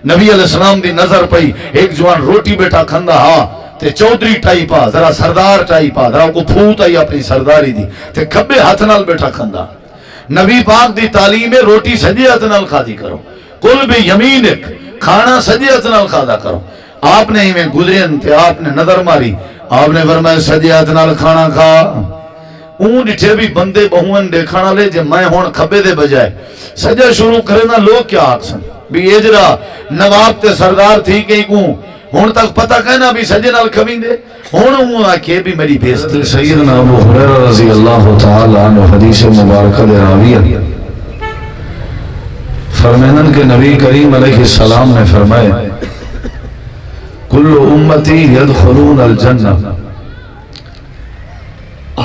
نبی علیہ السلام دی نظر پئی ایک جوان روٹی بیٹا کھندا ہا تے چودھری ٹائپ آ ذرا سردار ٹائپ آ ذرا کو پھوت آئی اپنی سرداری دی تے کھبے ہاتھ نال بیٹا کھندا. نبی پاک دی تعلیم ہے روٹی سجے ہاتھ نال کھادی کرو, کل بھی یمینک کھانا سجے ہاتھ نال کھادا کرو. آپ نے ہی میں گزرین تے آپ نے نظر ماری, آپ نے فرمایا سجے ہاتھ نال کھانا کھا. اون ڈٹھے بھی بندے بہون دیکھانا لے جے میں ہون کھبے دے بجائے سجا شروع کرے نا لوگ کیا آکسن بھی اجرا نواب تے سردار تھی کہیں کوں ہون تک پتہ کہنا بھی سجے نال کھویں دے ہون ہوں آکے بھی میری بیزتی. سیدنا ابو ہریرہ رضی اللہ تعالی عنہ حدیث مبارکہ دے راوی فرمائن کہ نبی کریم علیہ السلام نے فرمائے کل امتی یدخلون الجنہ.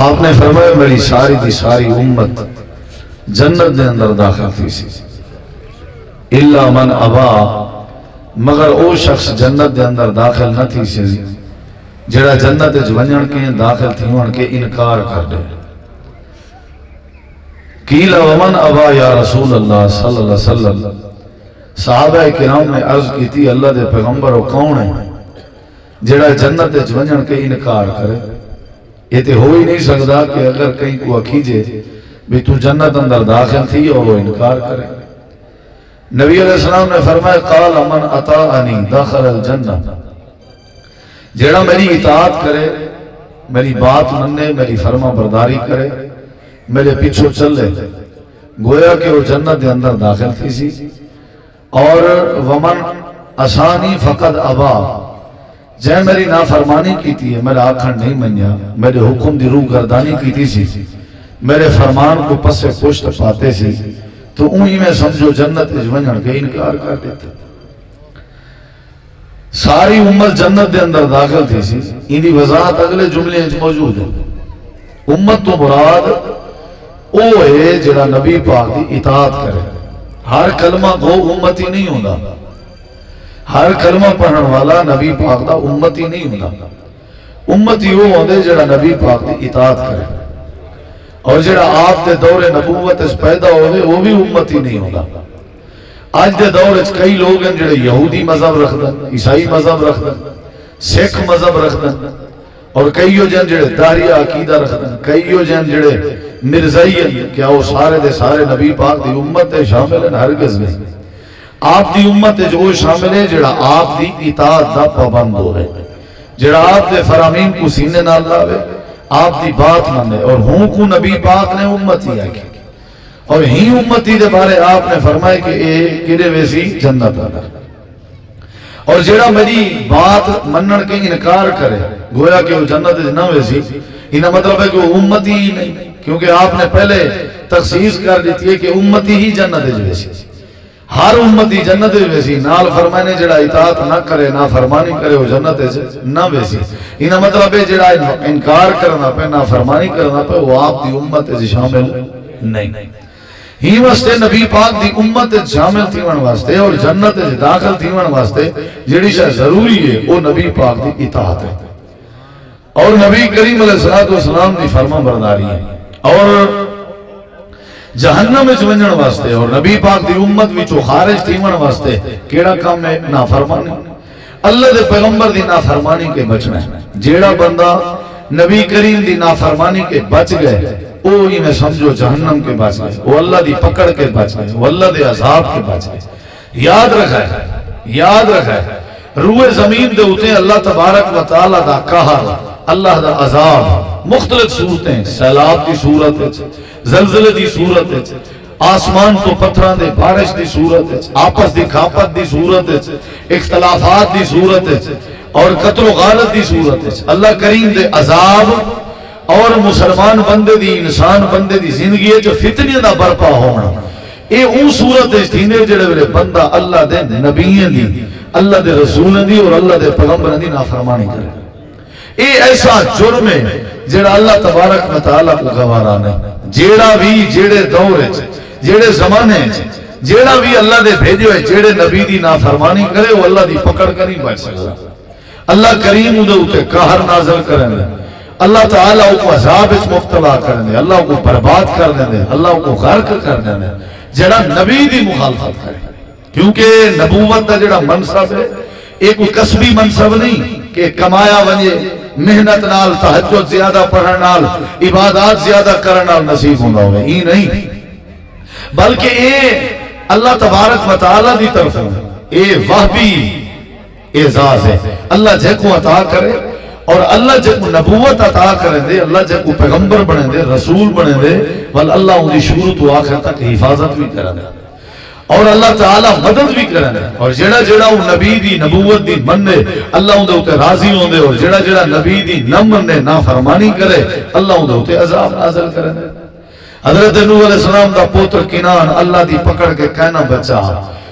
آپ نے فرمایا میری ساری دی ساری امت جنت دے اندر داخل تھی سی الا من ابا, مگر او شخص جنت دے اندر داخل نہ تھی سی جڑا جنت ونجن کے داخل تھی وان کے انکار کر دے. قیل ومن ابا یا رسول اللہ صلی اللہ علیہ وسلم, صحابہ کرام نے عرض کی تھی اللہ دے پیغمبر وہ کون ہے جڑا جنت ونجن کے انکار کرے؟ یہ تو ہو ہی نہیں سکتا کہ اگر کہیں کو اکھیجے بھی تو جنت اندر داخل تھی اور وہ انکار کرے. نبی علیہ السلام نے فرمایا قال من اطاعنی دخل الجنہ, جڑا میری اطاعت کرے, میری بات مننے, میری فرما برداری کرے, میرے پیچھو چلے, گویا کہ وہ جنت دے اندر داخل تھی سی. اور ومن عصانی فقد ابا, جے میری نافرمانی کی تھی, میرا آکھن نہیں منیا, میرے حکم دی روح گردانی کی تھی سی, میرے فرمان کو پس سے پشت پاتے سی, تو انہی میں سمجھو جنت ونجن کے انکار کر دیتے. ساری امت جنت دے اندر داخل تھی سی. انہی وضاحت اگلے جملے موجود ہے. امت تو مراد او ہے جڑا نبی پاک دی اطاعت کرے. ہر کلمہ کو امتی نہیں ہوتا, ہر کلمہ پڑھن والا نبی پاک دا امتی نہیں ہوتا. امتی وہ ہوندے جڑا نبی پاک دی اطاعت کرے, اور جڑا آپ دے دور نبوت اس پیدا ہوئے وہ بھی امتی نہیں ہوتا. آج دے دور اس کئی لوگ ہیں جڑے یہودی مذہب رکھ دن, عیسائی مذہب رکھ دن, سکھ مذہب رکھ دن, اور کئیو جن جڑے داریہ عقیدہ رکھ دن, کئیو جن جڑے مرزائی ہیں. کیا وہ سارے دے سارے نبی پاک دی امت شامل ہیں؟ ہرگز نہیں. آپ دی امت جو شامل ہے جڑا آپ دی اطاعت دا پابند ہوئے, جڑا آپ دے فرامین کو سینے نہ لاوے, آپ دی بات مانے, اور ہوں کو نبی پاک نے امتی آگی, اور ہی امتی دے بارے آپ نے فرمائے کہ اے کدے ویسی جنت آدھر. اور جڑا میری بات منن کے انکار کرے گویا کہ وہ جنت نہ ویسی, انہا مطلب ہے کہ وہ امتی ہی نہیں, کیونکہ آپ نے پہلے تخصیص کر دیتی ہے کہ امتی ہی جنت ویسی. ہر امتی جنت ویسی, نال فرمانے جڑا اطاعت نہ کرے, نہ فرمانی کرے, وہ جنت نہ ویسی. انہا مطلب ہے جڑا انکار کرنا پہ, نہ فرمانی کرنا پہ, وہ آپ دی امت شامل نہیں. ہی واسطے نبی پاک دی امت شامل تھیون واسطے اور جنت داخل تھیون واسطے جڑی شاہ ضروری ہے وہ نبی پاک دی اطاعت ہے, اور نبی کریم علیہ السلام دی فرما برداری ہے. اور جہنم میں ونجن واسطے اور نبی پاک دی امت وچوں خارج تھیون واسطے کیڑا کام ہے؟ نافرمانی. اللہ دے پیغمبر دی نافرمانی کے بچنا ہے. جیڑا بندہ نبی کریم دی نافرمانی کے بچ گئے وہ ہی میں سمجھو جہنم کے بچ گئے, وہ اللہ دی پکڑ کے بچ گئے, وہ اللہ دے عذاب کے بچ گئے. یاد رکھا ہے, یاد رکھا ہے, روح زمین دے ہوتے ہیں اللہ تبارک و تعالی دا قہر, اللہ دا عذاب, مختلف صورتیں, سیلاب دی صورت ہے, زلزلے دی صورت ہے, آسمان تو پتھران دے بارش دی صورت ہے, آپس دی کھاپت دی صورت ہے, اختلافات دی صورت ہے, اور قتل و غارت دی صورت ہے. اللہ کریم دے عذاب اور مسلمان بندے دی, انسان بندے دی زندگی ہے جو فتنی دا برپا ہونا, اے اون صورت ہے تھینے جڑے ویلے بندہ اللہ دے نبیین دی, اللہ دے رسولن دی اور اللہ دے پیغمبرن دی نافرمانی کرے. اے ایسا جرم ہے جڑا اللہ تبارک و تعالیٰ کو گوارا نہیں. جیڑا بھی جیڑے دور ہے, جیڑے زمانے ہیں, جیڑا بھی اللہ دے بھیجو ہے, جیڑے نبی دی نافرمانی کرے وہ اللہ دی پکڑ کر نہیں بچ سکتا. اللہ کریم ادھے اتے قہر نازل کریں دے, اللہ تعالیٰ کو عذاب اس مبتلا کریں دے, اللہ کو برباد کر دیں دے, اللہ کو غرق کر دیں دے جڑا نبی دی مخالفت کرے. کیونکہ نبوت کا جڑا منصب ہے ایک کوئی کسبی منصب نہیں کہ کمایا ونجے محنت نال تہجد زیادہ پڑھن نال عبادات زیادہ کرن نال نصیب ہوندا ہوے، ای نہیں، بلکہ اے اللہ تبارک و تعالی دی طرف اے وہبی اعزاز ہے۔ اللہ جے کو عطا کرے اور اللہ جے کو نبوت عطا کرے دے، اللہ جے کو پیغمبر بنے دے، رسول بنے دے، ول اللہ ان دی شروع تو آخر تک حفاظت بھی کرے دے اور اللہ تعالی مدد بھی کرے، اور جڑا جڑا وہ نبی دی نبوت دی مننے اللہ ان دے اوتے راضی ہوندے، اور جڑا جڑا نبی دی نہ مننے نافرمانی کرے اللہ ان دے اوتے عذاب نازل کرے۔ حضرت نوح علیہ السلام دا پوتر کنان اللہ دی پکڑ کے کہنا بچا،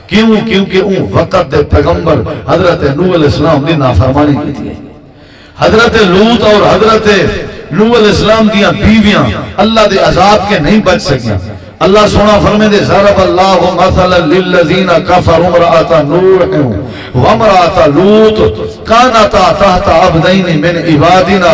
کیوں؟ کیونکہ اون وقت دے پیغمبر حضرت نوح علیہ السلام دی نافرمانی کی تھی۔ حضرت لوط اور حضرت نوح علیہ السلام دیاں بیویاں اللہ دے عذاب کے نہیں بچ سکیاں۔ اللہ سونا فرمے دے ضرب اللہ مثلا للذین کفروا امرأۃ نوح وامرأۃ لوط کانتا تحت عبدین من عبادنا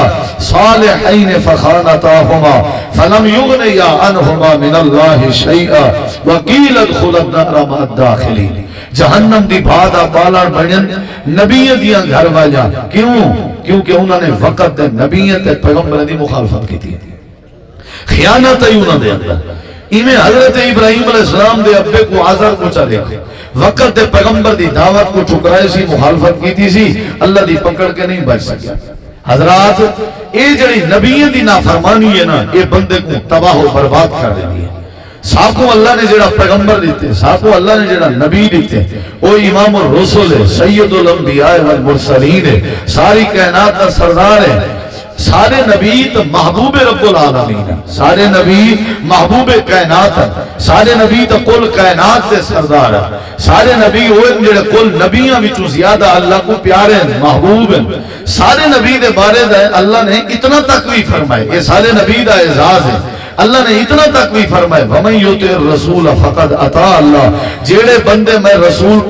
صالحین فخانتاہما فلم یغنیا عنہما من اللہ شیئا وقیل ادخلا النار مع الداخلین۔ جہنم دی بھادا بالا بنن نبی دیاں گھر والیاں، کیوں؟ کیونکہ انہوں نے وقت دے نبیت پیغمبر دی مخالفت کی تھی، خیانت ہے انہوں نے اندر۔ انہیں حضرت ابراہیم علیہ السلام دے ابے کو آزار کو چلے گئے، وقت دے پیغمبر دی دعوت کو ٹھکرائے سی، مخالفت کی تھی سی، اللہ دی پکڑ کے نہیں بچ سکیا۔ حضرات اے جڑی نبیین دی نافرمانی ہے نا، یہ بندے کو تباہ و برباد کر دینی ہے۔ ساکو اللہ نے جڑا پیغمبر دیتے، ساکو اللہ نے جڑا نبی دیتے، وہ امام الرسول ہے، سید الانبیاء والمرسلین ہے، ساری کائنات کا سردار ہے۔ سارے نبی تو محبوب رب العالمین ہے، سارے نبی محبوب کائنات ہے، سارے نبی تو کل کائنات سے سردار ہے، سارے نبی ہوئے جڑے کل نبیاں وچوں زیادہ اللہ کو پیارے ہیں، محبوب ہیں۔ سارے نبی دے بارے دے اللہ نے اتنا تک بھی فرمائے، یہ سارے نبی دا اعزاز ہے۔ اللہ نے اتنا تک بھی فرمائے وَمَن يُطِعِ الرَّسُولَ فَقَدْ أَطَاعَ اللَّهَ، جیڑے بندے میں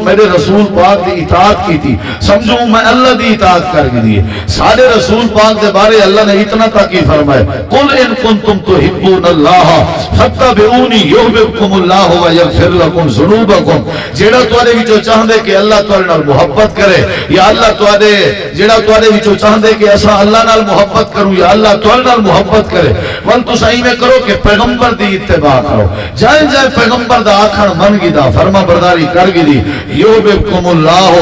میرے رسول پاک دی اطاعت کی تھی، سمجھو میں اللہ دی اطاعت کر کے دیئے۔ سارے رسول پاک دے بارے اللہ نے اتنا تک ہی فرمائے قُلْ إِن كُنتُمْ تُحِبُّونَ اللَّهَ فَاتَّبِعُونِي يُحْبِبْكُمُ اللَّهُ وَيَغْفِرْ لَكُمْ ذُنُوبَكُمْ۔ جیڑا تواڈے وچوں چاہندے کہ اللہ تواڈے نال محبت کرے، یا اللہ تواڈے جیڑا تواڈے وچوں چاہندے کہ اساں اللہ نال محبت کروں، یا اللہ تواڈے نال محبت کرے، ول تساں ایویں کرو کہ پیغمبر دی اتباع کرو، جائیں جائیں پیغمبر دا آکھن من گی دا فرما برداری کر گی دی، یحببکم اللہ،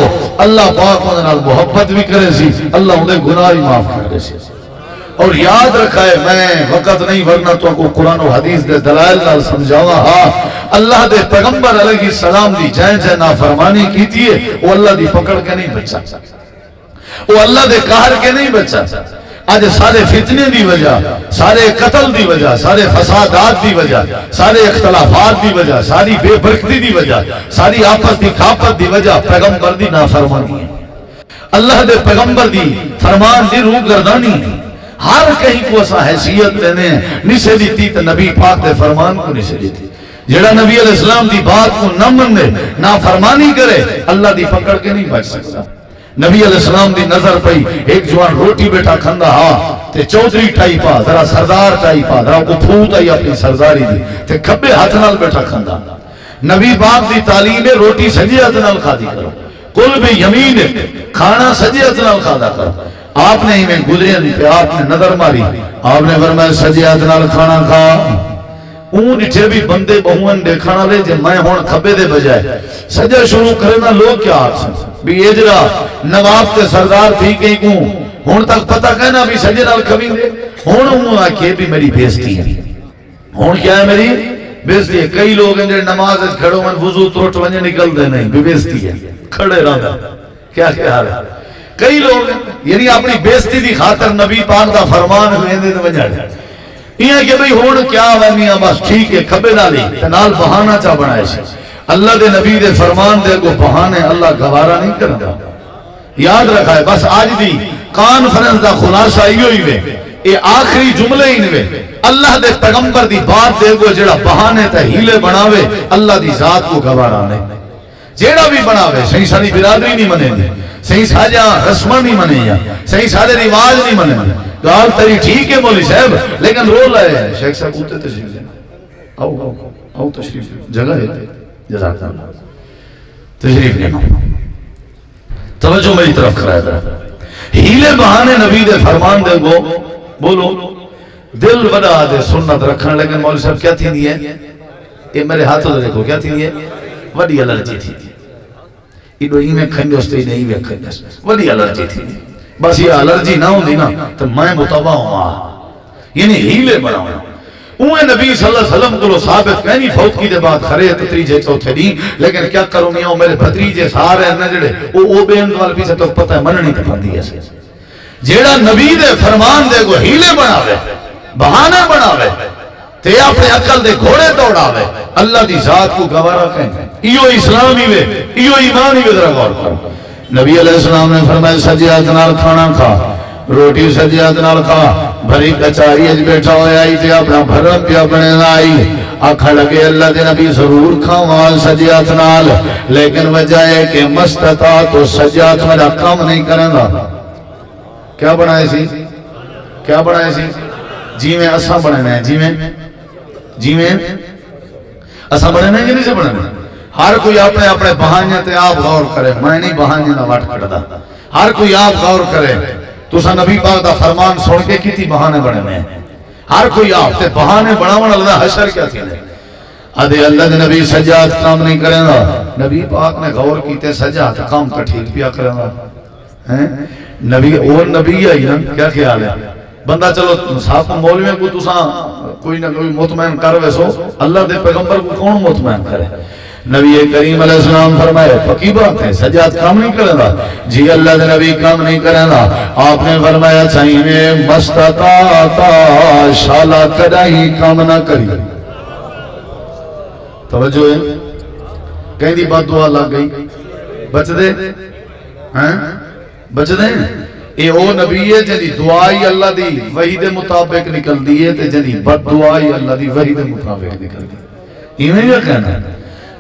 اللہ پاک انہاں نال محبت بھی کرے سی، اللہ انہیں گناہ ہی معاف کر دے سی۔ اور یاد رکھا ہے، میں وقت نہیں ورنہ تو کو قرآن و حدیث دے دلائل نال سمجھاوا، ہاں اللہ دے پیغمبر علیہ السلام دی جائیں جائیں نافرمانی کیتی ہے، وہ اللہ دی پکڑ کے نہیں بچا، وہ اللہ دے قہر کے نہیں بچا۔ آج سارے فتنے دی وجہ، سارے قتل دی وجہ، سارے فسادات دی وجہ، سارے اختلافات دی وجہ، ساری بے برکتی دی وجہ، ساری آپس دی کھاپت دی وجہ پیغمبر دی نافرمانی ہے، اللہ دے پیغمبر دی فرمان دی روح گردانی ہے۔ ہر کہیں کو ایسا حیثیت دینے ہیں، نسے دیتی تو نبی پاک دے فرمان کو نسے دیتی۔ جڑا نبی علیہ السلام دی بات کو نہ منے، نافرمانی کرے، اللہ دی پکڑ کے نہیں بچ سکتا۔ نبی علیہ السلام دی نظر پئی ایک جوان روٹی بیٹھا کھندا، ہاں تے چودھری ٹائی پا، ذرا سردار ٹائی پا، ذرا کو پھوت آئی اپنی سرداری دی تے کھبے ہاتھ نال بیٹھا کھندا۔ نبی پاک دی تعلیم روٹی سجے ہاتھ نال کھادی کرو، کل بھی یمین کھانا سجے ہاتھ نال کھادا کرو۔ آپ نے ہی میں گزرے تے آپ نے نظر ماری، آپ نے فرمایا سجے ہاتھ نال کھانا کھا۔ اون اٹھے بھی بندے بہون دیکھانا لے جے میں ہون کھبے دے بجائے سجا شروع کرنا، لوگ کیا آکھیں بھی یہ جرا نواب تے سردار تھی کہیں کوں ہون تک پتہ کہنا بھی سجے نال کھبیں دے، ہون انہوں آکھے بھی میری بیزتی ہے، ہون کیا ہے میری بیزتی ہے۔ کئی لوگ ہیں جو نماز کھڑوں میں وضو ترٹ ونجے نکل دے نہیں، بھی بیزتی ہے، کھڑے رہا کیا حال ہے۔ کئی لوگ یعنی اپنی بیزتی دی خاطر نبی پاک دا فرمان ہوئے دے ونجا دے، یہ کہ بھئی ہون کیا وینیا بس ٹھیک ہے کھبے نالی نال بہانہ چاہ بنائے سے۔ اللہ دے نبی دے فرمان دے کو بہانے اللہ گوارا نہیں کرنا۔ یاد رکھا ہے بس آج دی کانفرنس دا خلاصہ ہی ہوئے، یہ آخری جملے ہی نوے، اللہ دے پیغمبر دی بات دے کو جڑا بہانے تے ہیلے بناوے اللہ دی ذات کو گوارا نہیں، جیڑا بھی بناوے صحیح ساری برادری نہیں منے دی، صحیح ساجا رسمہ نہیں منے یا صحیح سارے رواج نہیں منے دی۔ گال تری ٹھیک ہے مولی صاحب لیکن رو لائے ہیں شیخ صاحب ہوتے تشریف دینا، آؤ تشریف جگہ ہے جزاک اللہ۔ تشریف لینا توجہ میری طرف کرائے گا ہیلے بہانے نبی دے فرمان دے گو بولو دل وڈا دے سنت رکھنا لیکن مولوی صاحب کیا تھی نہیں ہے یہ میرے ہاتھوں دے دیکھو کیا تھی نہیں ہے وڈی الرجی تھی ایڈو ہی میں کھنڈے اس تے نہیں میں کھنڈے وڈی الرجی تھی بس یہ الرجی نہ ہوں دی نا تو میں متبع ہوں یعنی ہیلے بڑھاؤں اوہ نبی صلی اللہ علیہ وسلم کو ثابت کہنی فوت کی دے بعد خرے تتریجے چوتھے نہیں لیکن کیا کروں میاں میرے بھتریجے سارے ہیں جڑے او بے اندوال بھی سے تو پتہ ہے مننی تے بندی ہے جیڑا نبی دے فرمان دے کو ہیلے بناوے بہانے بناوے تے اپنے عقل دے گھوڑے دوڑاوے اللہ دی ذات کو گوارا کہیں ایو اسلامی وے ایو ایمانی وے ذرا غور کرو نبی علیہ السلام نے فرمایا سجیات نال کھانا کھا روٹی سجیات نال کھا بھری کچاری اج بیٹھا ہویا ہی تے اپنا بھرم پیا بنے آئی آکھا لگے اللہ دے نبی ضرور کھاواں سجیات نال لیکن وجہ ہے کہ مستطاع تو سجیات میرا کام نہیں کریں گا کیا بنائے سی کیا بنائے سی جی میں اساں بنانا ہے جی میں اساں بنانا ہے کہ نہیں سے بنانا ہر کوئی اپنے اپنے بہانے تے آپ غور کرے میں نہیں بہانے نہ وٹ کٹدا ہر کوئی آپ غور کرے تو سا نبی پاک دا فرمان سن کے کیتی بہانے بنے میں ہر کوئی آپ تے بہانے بناون اللہ حشر کیا تھی ادھے اللہ دے نبی سجاد کام نہیں کریں گا نبی پاک نے غور کیتے سجاد کام کا ٹھیک پیا کریں گا نبی اور نبی آئی نا کیا خیال ہے بندہ چلو صاحب مولوی کو تو ساں کوئی نہ کوئی مطمئن کر ویسو اللہ دے پیغمبر کو کون مطمئن کرے نبی کریم علیہ السلام فرمائے پکی بات ہے سجاد کام نہیں کرے گا جی اللہ دے نبی کام نہیں کرے گا آپ نے فرمایا چاہیے مستطاعتا شالا کدائی کام نہ کری توجہ ہے کہیں دی بات دعا لگ گئی بچ دے بچ دے اے او نبی ہے جنہی دعائی اللہ دی وحی دے مطابق نکل دیئے تے جنہی بد دعائی اللہ دی وحی دے مطابق نکل دیئے انہیں یہ کہنا ہے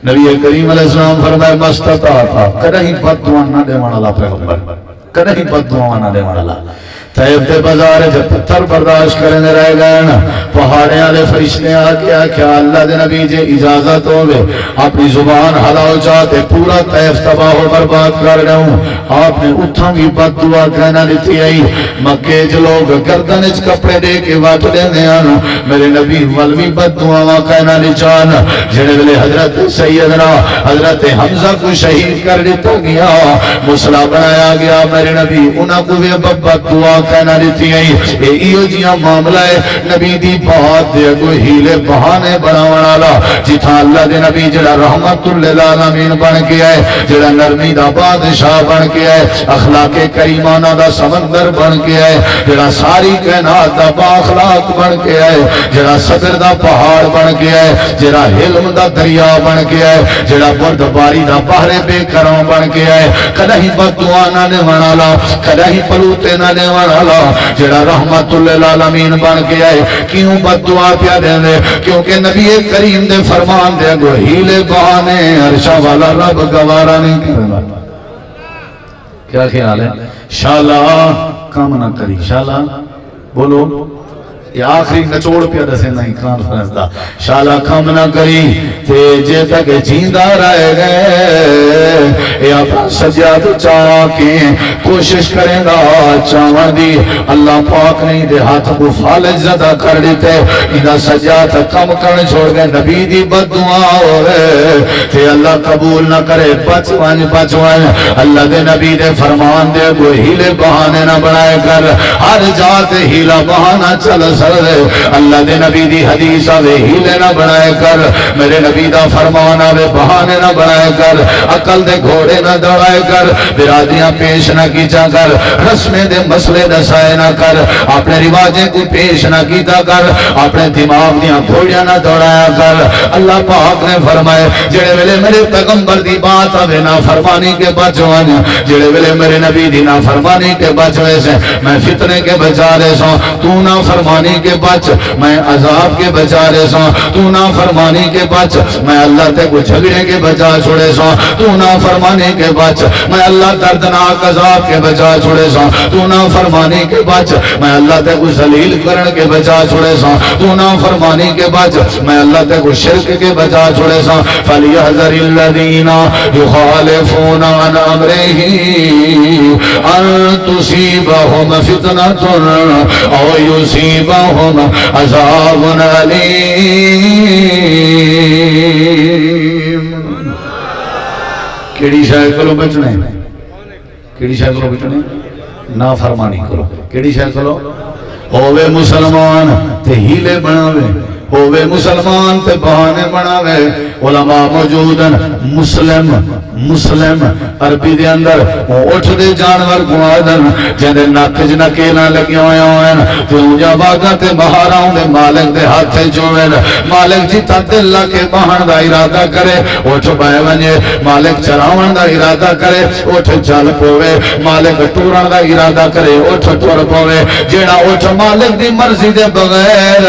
نبی کریم علیہ السلام فرمائے مستطاع تھا کدہیں بد دعا نہ دے وانا اللہ پیغمبر کدہیں بد دعا نہ دے وانا اللہ طیب دے بازار جب پتھر برداشت کرنے رہ گئے نا پہاڑے آلے فرشتے آکیا کیا اللہ دے نبی جے اجازت ہوئے اپنی زبان حلاو جاتے پورا طیب تباہ و برباد کر گئے ہوں آپ نے اتھاں بھی بد دعا کہنا لیتی آئی مکے جو لوگ گردن اچ کپڑے دے کے واٹ دے دے آنا میرے نبی والوی بد دعا کہنا لی جانا جنہے بلے حضرت سیدنا حضرت حمزہ کو شہید کر دیتا گیا مسلح بنایا گیا میرے نبی انہاں کو بھی بد دعا کہنا لیتی آئی ایو جیاں معاملہ ہے نبی دی بہت دے کوئی ہیلے بہانے بناوانا جتھا اللہ دے نبی جڑا رحمت للعالمین بن کے آئے جڑا نرمی دا بادشاہ بن کے آئے اخلاق کریمانہ دا سمندر بن کے آئے جڑا ساری کائنات دا با اخلاق بن کے آئے جڑا صبر دا پہاڑ بن کے آئے جڑا علم دا دریا بن کے آئے جڑا بردباری دا بحر بے کروں بن کے آئے کدہیں بد دعا نہ دے والا کدہیں پلوتے نہ دے والا جڑا رحمت للعالمین بن کے آئے کیوں بد دعا پیا دے دے کیونکہ نبی کریم دے فرمان دے گو ہیلے بہانے عرشہ والا رب گوارا نہیں کرنا کیا خیال ہے شالا کام نہ کری شالا بولو یہ آخری نچوڑ پیا دسے نہیں کانفرنس دا شالا کام نہ کری تے جے تک جیندہ رہے گئے یہ اپنا سجاد چاہ کے کوشش کریں گا چاہاں دی اللہ پاک نہیں دے ہاتھ کو فالج زدہ کر دیتے انہا سجاد کم کرنے چھوڑ گئے نبی دی بد دعا ہو رہے تے اللہ قبول نہ کرے بچوان اللہ دے نبی دے فرمان دے کوئی ہیلے بہانے نہ بنائے کر ہر جات ہیلہ بہانہ چل اللہ دے نبی دی حدیث آوے ہیلے نہ بنائے کر میرے نبی دا فرمان آوے بہانے نہ بنائے کر عقل دے گھوڑے نہ دوڑائے کر برادیاں پیش نہ کیچا کر رسمیں دے مسئلے دسائے نہ کر اپنے رواجیں کو پیش نہ کیتا کر اپنے دماغ دیاں گھوڑیاں نہ دوڑایا کر اللہ پاک نے فرمائے جڑے ویلے میرے پیغمبر دی بات آوے نہ فرمانی کے بچوان جڑے ویلے میرے نبی دی نہ فرمانی کے بچوے سے میں فتنے کے بچارے سو تو نہ فرمانی کے بچ میں عذاب کے بچا رہے سا تو نافرمانی کے بچ میں اللہ تے کو جھگڑے کے بچا چھوڑے سا تو نافرمانی کے بچ میں اللہ دردناک عذاب کے بچا چھوڑے سا تو نافرمانی کے بچ میں اللہ تے کو ذلیل کرن کے بچا چھوڑے سا تو نافرمانی کے بچ میں اللہ تے کو شرک کے بچا چھوڑے سا فَلْيَحْذَرِ الَّذِينَ يُخَالِفُونَ عَنْ أَمْرِهِ أَن تُصِيبَهُمْ فِتْنَةٌ أَوْ يُصِيبَهُمْ عَذَابٌ أَلِيمٌ کیڑی شاید کرو بچنے کیڑی شاید کرو بچنے نافرمانی کرو کیڑی شاید کرو ہووے مسلمان تے ہیلے بناوے ہووے مسلمان تے بہانے بناوے علماء موجودن مسلم عربی دے اندر وہ اٹھ دے جانور گوادن جہنے ناکج نکینا لگی ہوئے ہوئے تے اونجا باغا تے بہاراؤں دے مالک دے ہاتھے جوئے مالک جیتا دل کے بہن دا ارادہ کرے اٹھ بائے ونجے مالک چراؤن دا ارادہ کرے اٹھ چل پوے مالک ٹورن دا ارادہ کرے اٹھ ٹور پوے جیڑا اٹھ مالک دی مرضی دے بغیر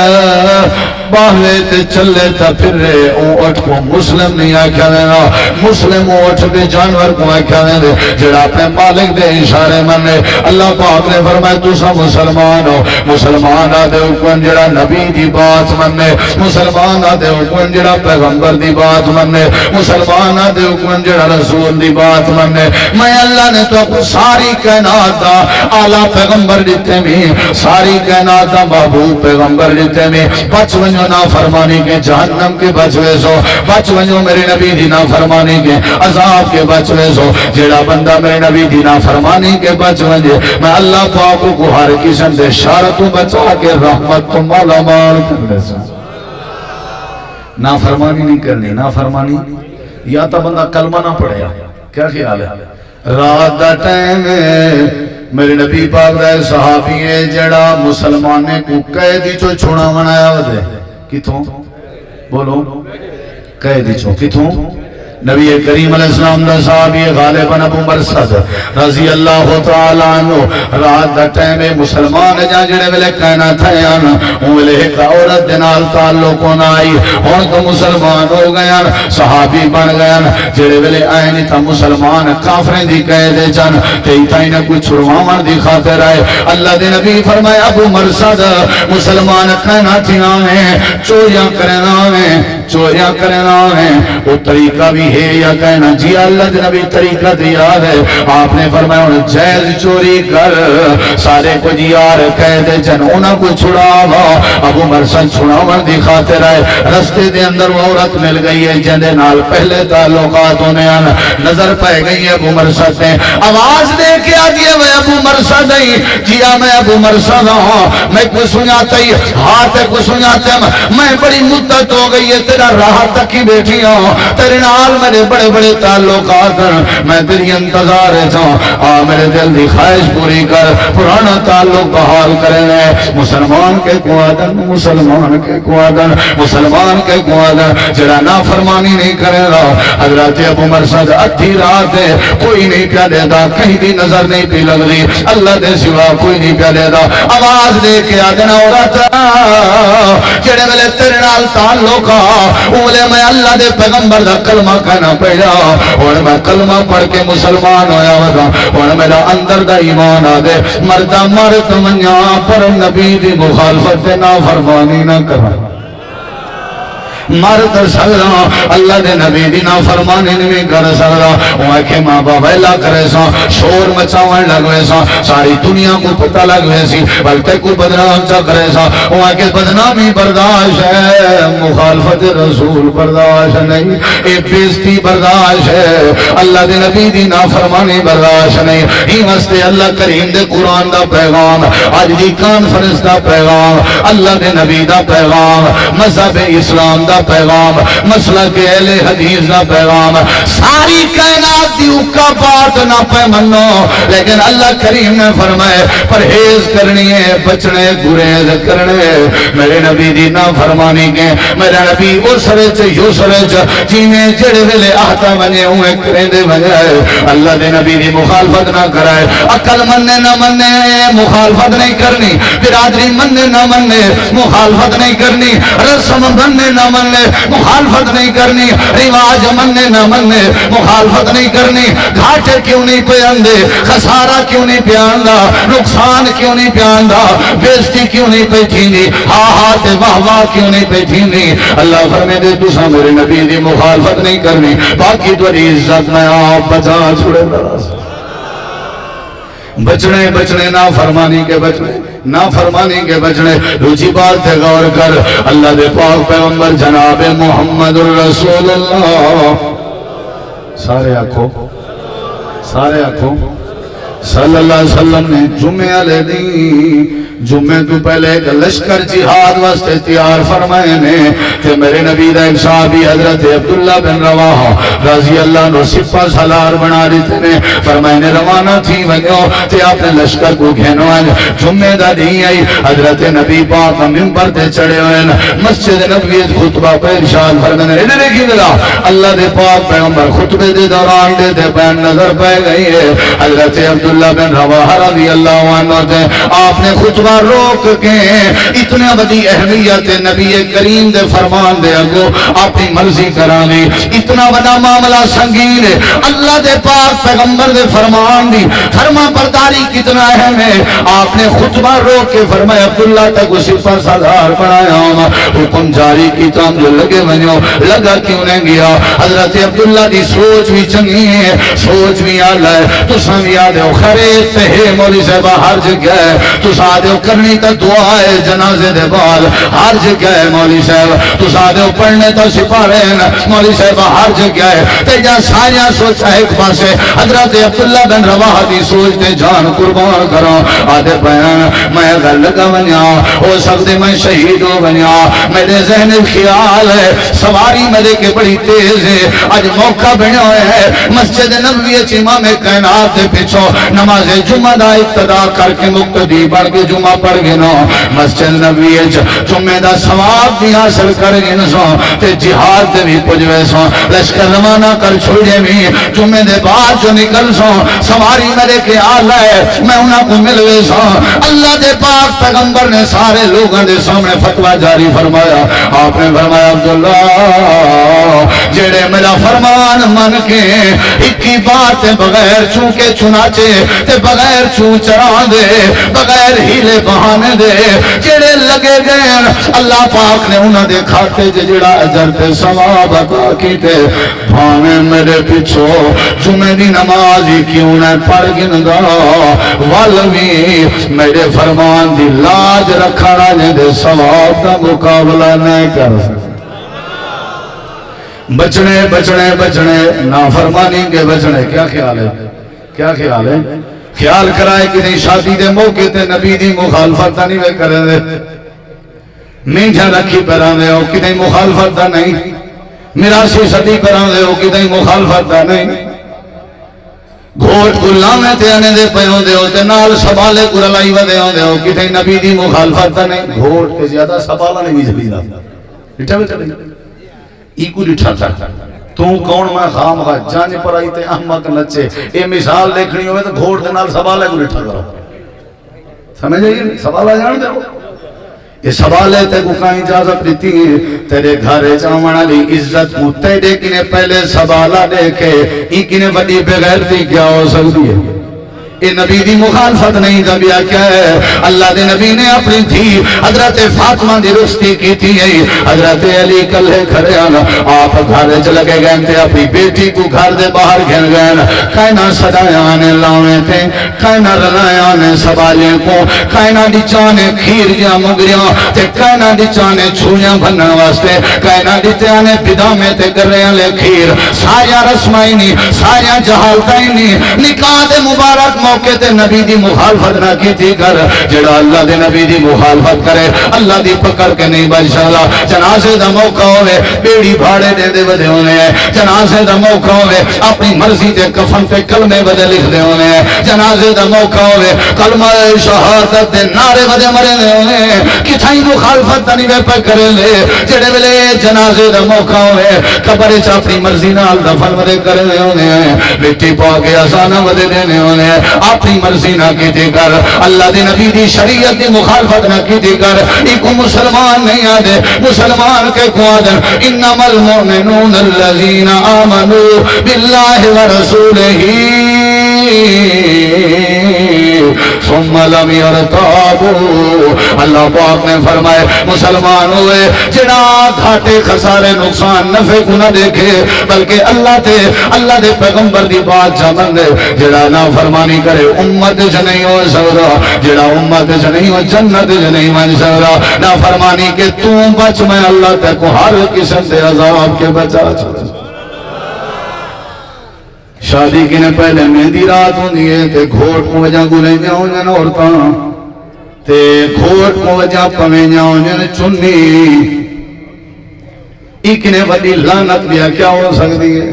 باہوے تے چلے تا پھر رہے اون اٹھ کو مسلم نہیں آکھا دینا مسلم اٹھ دے جانور کو آکھا دینا جڑا اپنے مالک دے اشارے مننے اللہ پاک نے فرمائے تو سا مسلمان ہو مسلمان آدھے حکم جڑا نبی دی بات مننے مسلمان آدھے حکم جڑا پیغمبر دی بات مننے مسلمان آدھے حکم جڑا رسول دی بات مننے میں اللہ نے تو اپنے ساری کائنات دا اعلیٰ پیغمبر دیتے میں ساری کائنات دا محبوب پیغمبر دیتے میں بچ ونجو نافرمانی کے جہنم کے بچوے سو بچ ونجو میرے نبی دی نافرمانی کے عذاب کے بچوے سو جیڑا بندہ میرے نبی دی نافرمانی کے بچ ونجے میں اللہ پاکو کو ہر قسم دے شارتوں بچا کے رحمت تو مالا مال کرنے سا نافرمانی نہیں کرنی نافرمانی یا تا بندہ کلمہ نہ پڑھے کیا خیال ہے رات دا ٹائم میرے نبی پاک دے صحابی ہے جڑا مسلمانے کو قیدی چو چھوڑا منایا ہو دے کتوں بولو قیدی چو کتوں نبی کریم علیہ السلام دا صحابی غالباً ابو مرصد رضی اللہ تعالیٰ عنہ رات دا ٹائم مسلمان جا جڑے ویلے کہنا تھے ویلے ایک عورت دنال تعلق ہونا آئی اور تو مسلمان ہو گیا صحابی بن گیا جڑے ویلے آئے نہیں تھا مسلمان کافریں دی قیدے جن تیتا ہی نے کوئی چھڑوامان دی خاطر آئے اللہ دے نبی فرمائے ابو مرصد مسلمان کہنا تھی آئیں چوریاں کرنا آئیں چوریاں کرنا آئیں وہ طریقہ بھی ہے یا کہنا جی اللہ دے نبی طریقہ دیا ہے آپ نے فرمایا انہیں جیز چوری کر سارے کو جیار قید جنونا کو چھڑاوا ابو مرصد چھڑاون دی خاطر آئے رستے دے اندر وہ عورت مل گئی ہے جندے نال پہلے تعلقات ہونے آنا نظر پہ گئی ہے ابو مرصد نے آواز دے کے آ دیئے میں ابو مرصد ہی جیا میں ابو مرصد ہوں میں کو سناتا ہی ہاتھ کو سناتا میں بڑی مدت ہو گئی ہے تیرا راہ تک ہی بیٹھی ہوں تیرے نال میرے بڑے بڑے تعلقات میں تیری انتظار ہے میرے دل دی خواہش پوری کر پرانا تعلق بحال کرنے مسلمان کے قوادن مسلمان کے قوادن مسلمان کے قوادن جڑا نافرمانی نہیں کرے گا حضرت ابو مرصد ادھی رات ہے کوئی نہیں پیا دے دا کہیں بھی نظر نہیں پی لگ دی اللہ دے سوا کوئی نہیں پیا دے دا آواز دے کے آدنا عورت جڑے ملے تیرے نال تعلق اولے میں اللہ دے پیغمبر دا کلمہ کہنا پڑا اور میں کلمہ پڑھ کے مسلمان ہویا ہوتا اور میرا اندر دا ایمان آدھے مردہ مرد منیا پر نبی دی مخالفت نافرمانی نہ کرا مرد سکتا اللہ دے نبی دی نافرمانی نہیں کر سکتا وہ کہ ماں باپ ایلا کرے سا شور مچاویں لگوے سا ساری دنیا کو پتہ لگوے سی بلکہ کو بدنام چا کرے سا وہ کہ بدنامی برداشت ہے مخالفت رسول برداشت نہیں اے بیزتی برداشت ہے اللہ دے نبی دی نافرمانی برداشت نہیں ہی واسطے اللہ کریم دے قرآن دا پیغام آج دی کانفرنس دا پیغام اللہ دے نبی دا پیغام مذہب اسلام دا دا پیغام، مسلک اہل حدیث دا پیغام، ساری کائنات دی اکا بات نہ پہ منو، لیکن اللہ کریم نے فرمائے پرہیز کرنی ہے، بچنے گریز کرنے، میرے نبی دی نہ فرمانی کے، میرا نبی اس رچ یو سرچ جینے جڑے ویلے آتا بنے ہوئے کریں دے بجائے اللہ دے نبی دی مخالفت نہ کرائے، عقل مننے نہ مننے مخالفت نہیں کرنی، برادری مننے نہ مننے مخالفت نہیں کرنی، رسم مننے نہ مننے مخالفت نہیں کرنی، رواج مننے نہ مننے مخالفت نہیں کرنی، گھاٹے کیوں نہیں پیاندے، خسارہ کیوں نہیں پیاندہ، نقصان کیوں نہیں پیاندہ، بیزتی کیوں نہیں پیٹھینی، تے واہ واہ کیوں نہیں پیٹھینی، اللہ فرمے دے تُسا میرے نبی دی مخالفت نہیں کرنی، باقی تو عزت میں آپ بچا چھوڑے دراز بچنے بچنے نہ فرمانی کے بچنے نہ فرمانی کے بچنے دوسری بات ہے غور کر اللہ دے پاک پیغمبر جناب محمد الرسول اللہ سارے آنکھوں صلی اللہ علیہ وسلم نے جمعہ لے دی جمعہ تو پہلے ایک لشکر جہاد واسطے تیار فرمائے نے کہ میرے نبی دا ایک صحابی حضرت عبداللہ بن رواحہ رضی اللہ عنہ سپہ سالار بنا دیتے نے فرمائے نے روانہ تھی ونیو تے آپ نے لشکر کو گھینو آج جمعہ دا نہیں آئی حضرت نبی پاک ممبر تے چڑھے ہوئے مسجد نبوی خطبہ پہ ارشاد فرمائے نے انہیں دیکھی دلا اللہ دے پاک پیغمبر خطبے دے دوران دے بین نظر پہ گئی ہے حضرت عبداللہ بن رواحہ رضی اللہ عنہ تے آپ نے خطبہ روک کے اتنا بڑی اہمیت نبی کریم دے فرمان دے اگو اپنی مرضی کرانی اتنا بڑا معاملہ سنگین ہے اللہ دے پاک پیغمبر دے فرمان دی فرما برداری کتنا اہم ہے آپ نے خطبہ روک کے فرمایا عبداللہ تک اسی پر سالار بنایا ہوں حکم جاری کی تو ہم جو لگے بنیو لگا کیوں نہیں گیا حضرت عبداللہ دی سوچ بھی چنگی ہے سوچ بھی آلہ ہے تو سم یاد ہے خرید تے ہے مولی صاحبہ ہر جگہ ہے تو سادے کرنی تا دعا ہے جنازے دے بال ہر جگہ ہے مولی صاحب تو سادے پڑھنے تا سپارین مولی صاحب ہر جگہ ہے تیجا ساریاں سوچا ایک پاسے حضرت عبداللہ بن رواحہ دی سوچ تے جان قربان کروں آدھے بیان میں غل لگا بنیا ہو سکتے میں شہید ہو بنیا میرے ذہن خیال ہے سواری میرے کے بڑی تیز ہے آج موقع بنے ہوئے ہے مسجد نبوی امام کائنات دے پیچھو نماز جمعہ دا ابتدا کر کے مقتدی بڑھ کے جمعہ پڑھ گنو مسجد نبوی جمعہ دا ثواب بھی حاصل کر گنسو تے جہاد دے بھی پجوے سو لشکر روانہ کر چھوڑے بھی جمعہ دے بعد جو نکل سو سواری میرے کے آلہ ہے میں انہاں کو ملوے سو اللہ دے پاک پیغمبر نے سارے لوگوں دے سامنے فتوہ جاری فرمایا آپ نے فرمایا عبداللہ جڑے میرا فرمان من کے اکی بات بغیر چونکہ چناچے تے بغیر چون چرا دے بغیر ہیلے بہانے دے جڑے لگے گئے اللہ پاک نے انہاں دے کھاتے جڑا اجر تے ثواب عطا کیتے بھاویں میرے پیچھو جمعہ دی نماز ہی کیوں نہ پڑھ گندا والوی میرے فرمان دی لاج رکھنا دے ثواب دا مقابلہ نہیں کر سکتے بچنے بچنے بچنے نافرمانی کے بچنے کیا خیال ہے کیا خیال ہے خیال کرائے کہ نہیں شادی دے موقع تے نبی دی مخالفت نہیں وہ کرے دے مینجھا رکھی پران دے ہو کہ نہیں مخالفت نہیں میراسی صدی پران دے ہو کہ نہیں مخالفت نہیں گھوٹ گلہ میں تے آنے دے پیوں دے ہو تے نال سبالے گرلائی ودے ہوں دے ہو کہ نہیں نبی دی مخالفت نہیں گھوٹ کے زیادہ سبالہ نہیں جبی دا لٹھا بھی چلے ایکو لٹھا تھا تو کون میں خام خواہ جانے پر آئی تے احمق نچے اے مثال دیکھنی ہوئے تو گھوڑ دے نال سوالے کو لٹھا کرو سمجھے یہ سوالہ جان دے ہو یہ سوالے تے کو کہیں اجازت دیتی ہے تیرے گھارے جامنہ لی عزت متے دے کنے پہلے سوالہ دیکھے ای کنے وڈی بغیر دی کیا ہو سکتی ہے اے نبی دی مخالفت نہیں دبیا کیا ہے اللہ دے نبی نے اپنی تھی حضرت فاطمہ دی رستی کی تھی حضرت علی کلے کھڑے آنا آپ گھر چلے گئے تھے اپنی بیٹی کو گھر دے باہر گھن گئے کائنہ صدایانے لاؤنے تھے کائنہ رنایانے سبالیں کو کائنہ ڈچانے کھیر جا مگریاں تے کائنہ ڈچانے چھوڑیاں بھنن واسطے کائنہ ڈچانے بدامے تے گریاں لے کھیر ساریاں رسمائنی ساریاں جہالتائنی نکاح دے مبارک مبارک موقع تے نبی دی مخالفت نہ کی تھی کر جڑا اللہ دے نبی دی مخالفت کرے اللہ دی پکڑ کے نہیں بچ سکتا جنازے دا موقع ہوئے بیڑی بھاڑے دے دے بدے ہونے ہیں جنازے دا موقع ہوئے اپنی مرضی تے کفن تے کلمے بدے لکھ دے ہونے ہیں جنازے دا موقع ہوئے کلمہ شہادت دے نعرے بدے مرے دے ہونے ہیں کتھائی مخالفت نہیں وے پہ کرے لے جڑے ویلے جنازے دا موقع ہوئے قبر چ اپنی مرضی نال دفن بدے کرے دے ہونے ہیں مٹی پا کے آسانہ بدے دینے ہونے ہیں اپنی مرضی نہ کیتی کر اللہ دے نبی دی شریعت دی مخالفت نہ کیتی کر ایک مسلمان نہیں آدھے مسلمان کے کو آدھن انما المؤمنون الذین آمنوا باللہ ورسولہ ثم لم يرتابوا اللہ پاک نے فرمائے مسلمان ہوئے جڑا گھاٹے خسارے نقصان نفع کو نہ دیکھے بلکہ اللہ دے پیغمبر دی بات جمن دے جڑا نا فرمانی کرے امت جنہی ہو سورا جڑا امت جنہی ہو جنت جنہی من سورا نا فرمانی کہ تو بچ میں اللہ تے کو ہر قسم دے عذاب کے بچا چھوڑا شادی کی نے پہلے مہندی رات ہوندی ہے تے گھوٹ کو وجہ گلیں جاؤں جن عورتاں تے گھوٹ کو وجہ پمیں جاؤں جن چنی ایک نے وڈی لعنت دیا کیا ہو سکتی ہے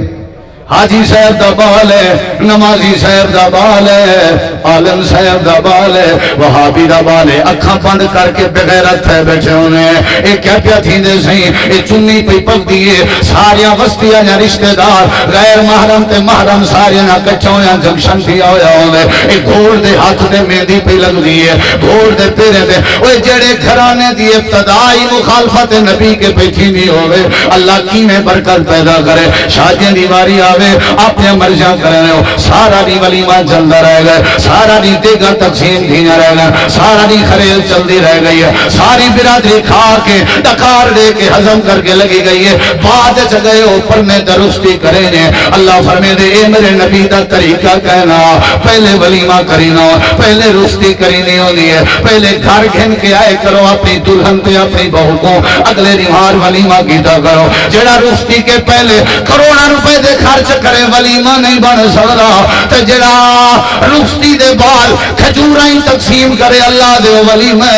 حاجی صاحب دا بال ہے نمازی صاحب دا بال ہے عالم صاحب دا بال ہے وہابی دا بال ہے اکھاں بند کر کے بغیرت ہے بیٹھے ہونے ہیں ایک کیا پیا تھی دے سہیں ایک چنی پہ پک دیئے ساریاں وستیاں یا رشتہ دار غیر محرم تے محرم ساریاں کچھوں یا جنکشن تھیا ہویا ہونے ایک گھوڑ دے ہاتھ دے مہندی پہ لگ دیئے گھوڑ دے پیرے دے وہ جڑے گھرانے دی ابتدائی مخالفت نبی کے پیچھی نہیں ہوئے اللہ کی میں برکت پیدا کرے شادیاں دیواری اپنے مرجاں کرنے ہو سارا دی ولیمہ جلدہ رہ گئے سارا دی دیگا تقسیم دھینا رہ گئے سارا دی خریل چلدی رہ گئی ہے ساری برادری کھا کے ڈکار دے کے حضم کر کے لگی گئی ہے بعد چگئے اوپر میں درستی کریں گے اللہ فرمے دے اے میرے نبی دا طریقہ کہنا پہلے ولیمہ کرینا پہلے رستی کرینی ہونی ہے پہلے گھر گھن کے آئے کرو اپنی دلہن پہ اپنی بہو کو اگلے دیوار ولیمہ کیتا کرو جڑا رستی کے پہلے کروڑا روپے دے خرچ کرے ولیمہ نہیں بن سکتا تے جڑا رستی دے بال کھجوراں تقسیم کرے اللہ دے ولیمہ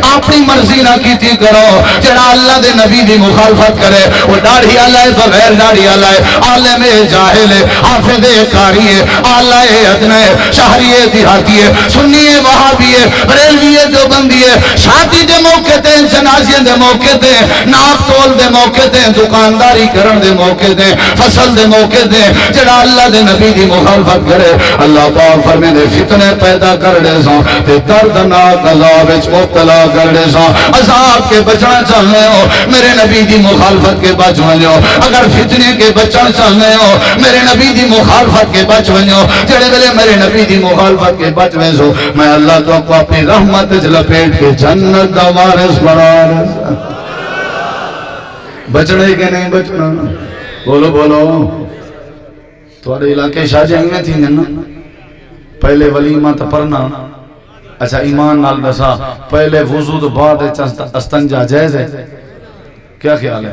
اپنی مرضی نہ کیتی کرو جڑا اللہ دے نبی دی مخالفت کرے وہ داڑھی اللہ ہے بغیر داڑھی اللہ ہے عالم جاہل ہے حافظ قاری ہے اعلی ہے ادنا ہے شہری ہے دیہاتی ہے سنی ہے وہابی ہے بریلوی ہے دیوبندی ہے شادی دے موقع تے جنازے دے موقع تے ناپ تول دے موقع تے دکانداری کرن دے موقع تے فصل دے موقع دے جڑا اللہ دے نبی دی مخالفت کرے اللہ پاک فرمے دے فتنے پیدا کر دے سا تے دردناک عذاب وچ مبتلا کر دے سا عذاب کے بچنا چاہنے ہو میرے نبی دی مخالفت کے بچ ونجو اگر فتنے کے بچنا چاہنے ہو میرے نبی دی مخالفت کے بچ ونجو جڑے ویلے میرے نبی دی مخالفت کے بچ ونجو میں اللہ تو کو اپنی رحمت وچ لپیٹ کے جنت دا وارث بنا دے بچنے کے نہیں بچنا بولو بولو تھوڑے علاقے شاہ جہاں میں تھی نا پہلے ولیمہ تا پرنا اچھا ایمان نال دسا پہلے وضو تو بعد استنجا جائز ہے کیا خیال ہے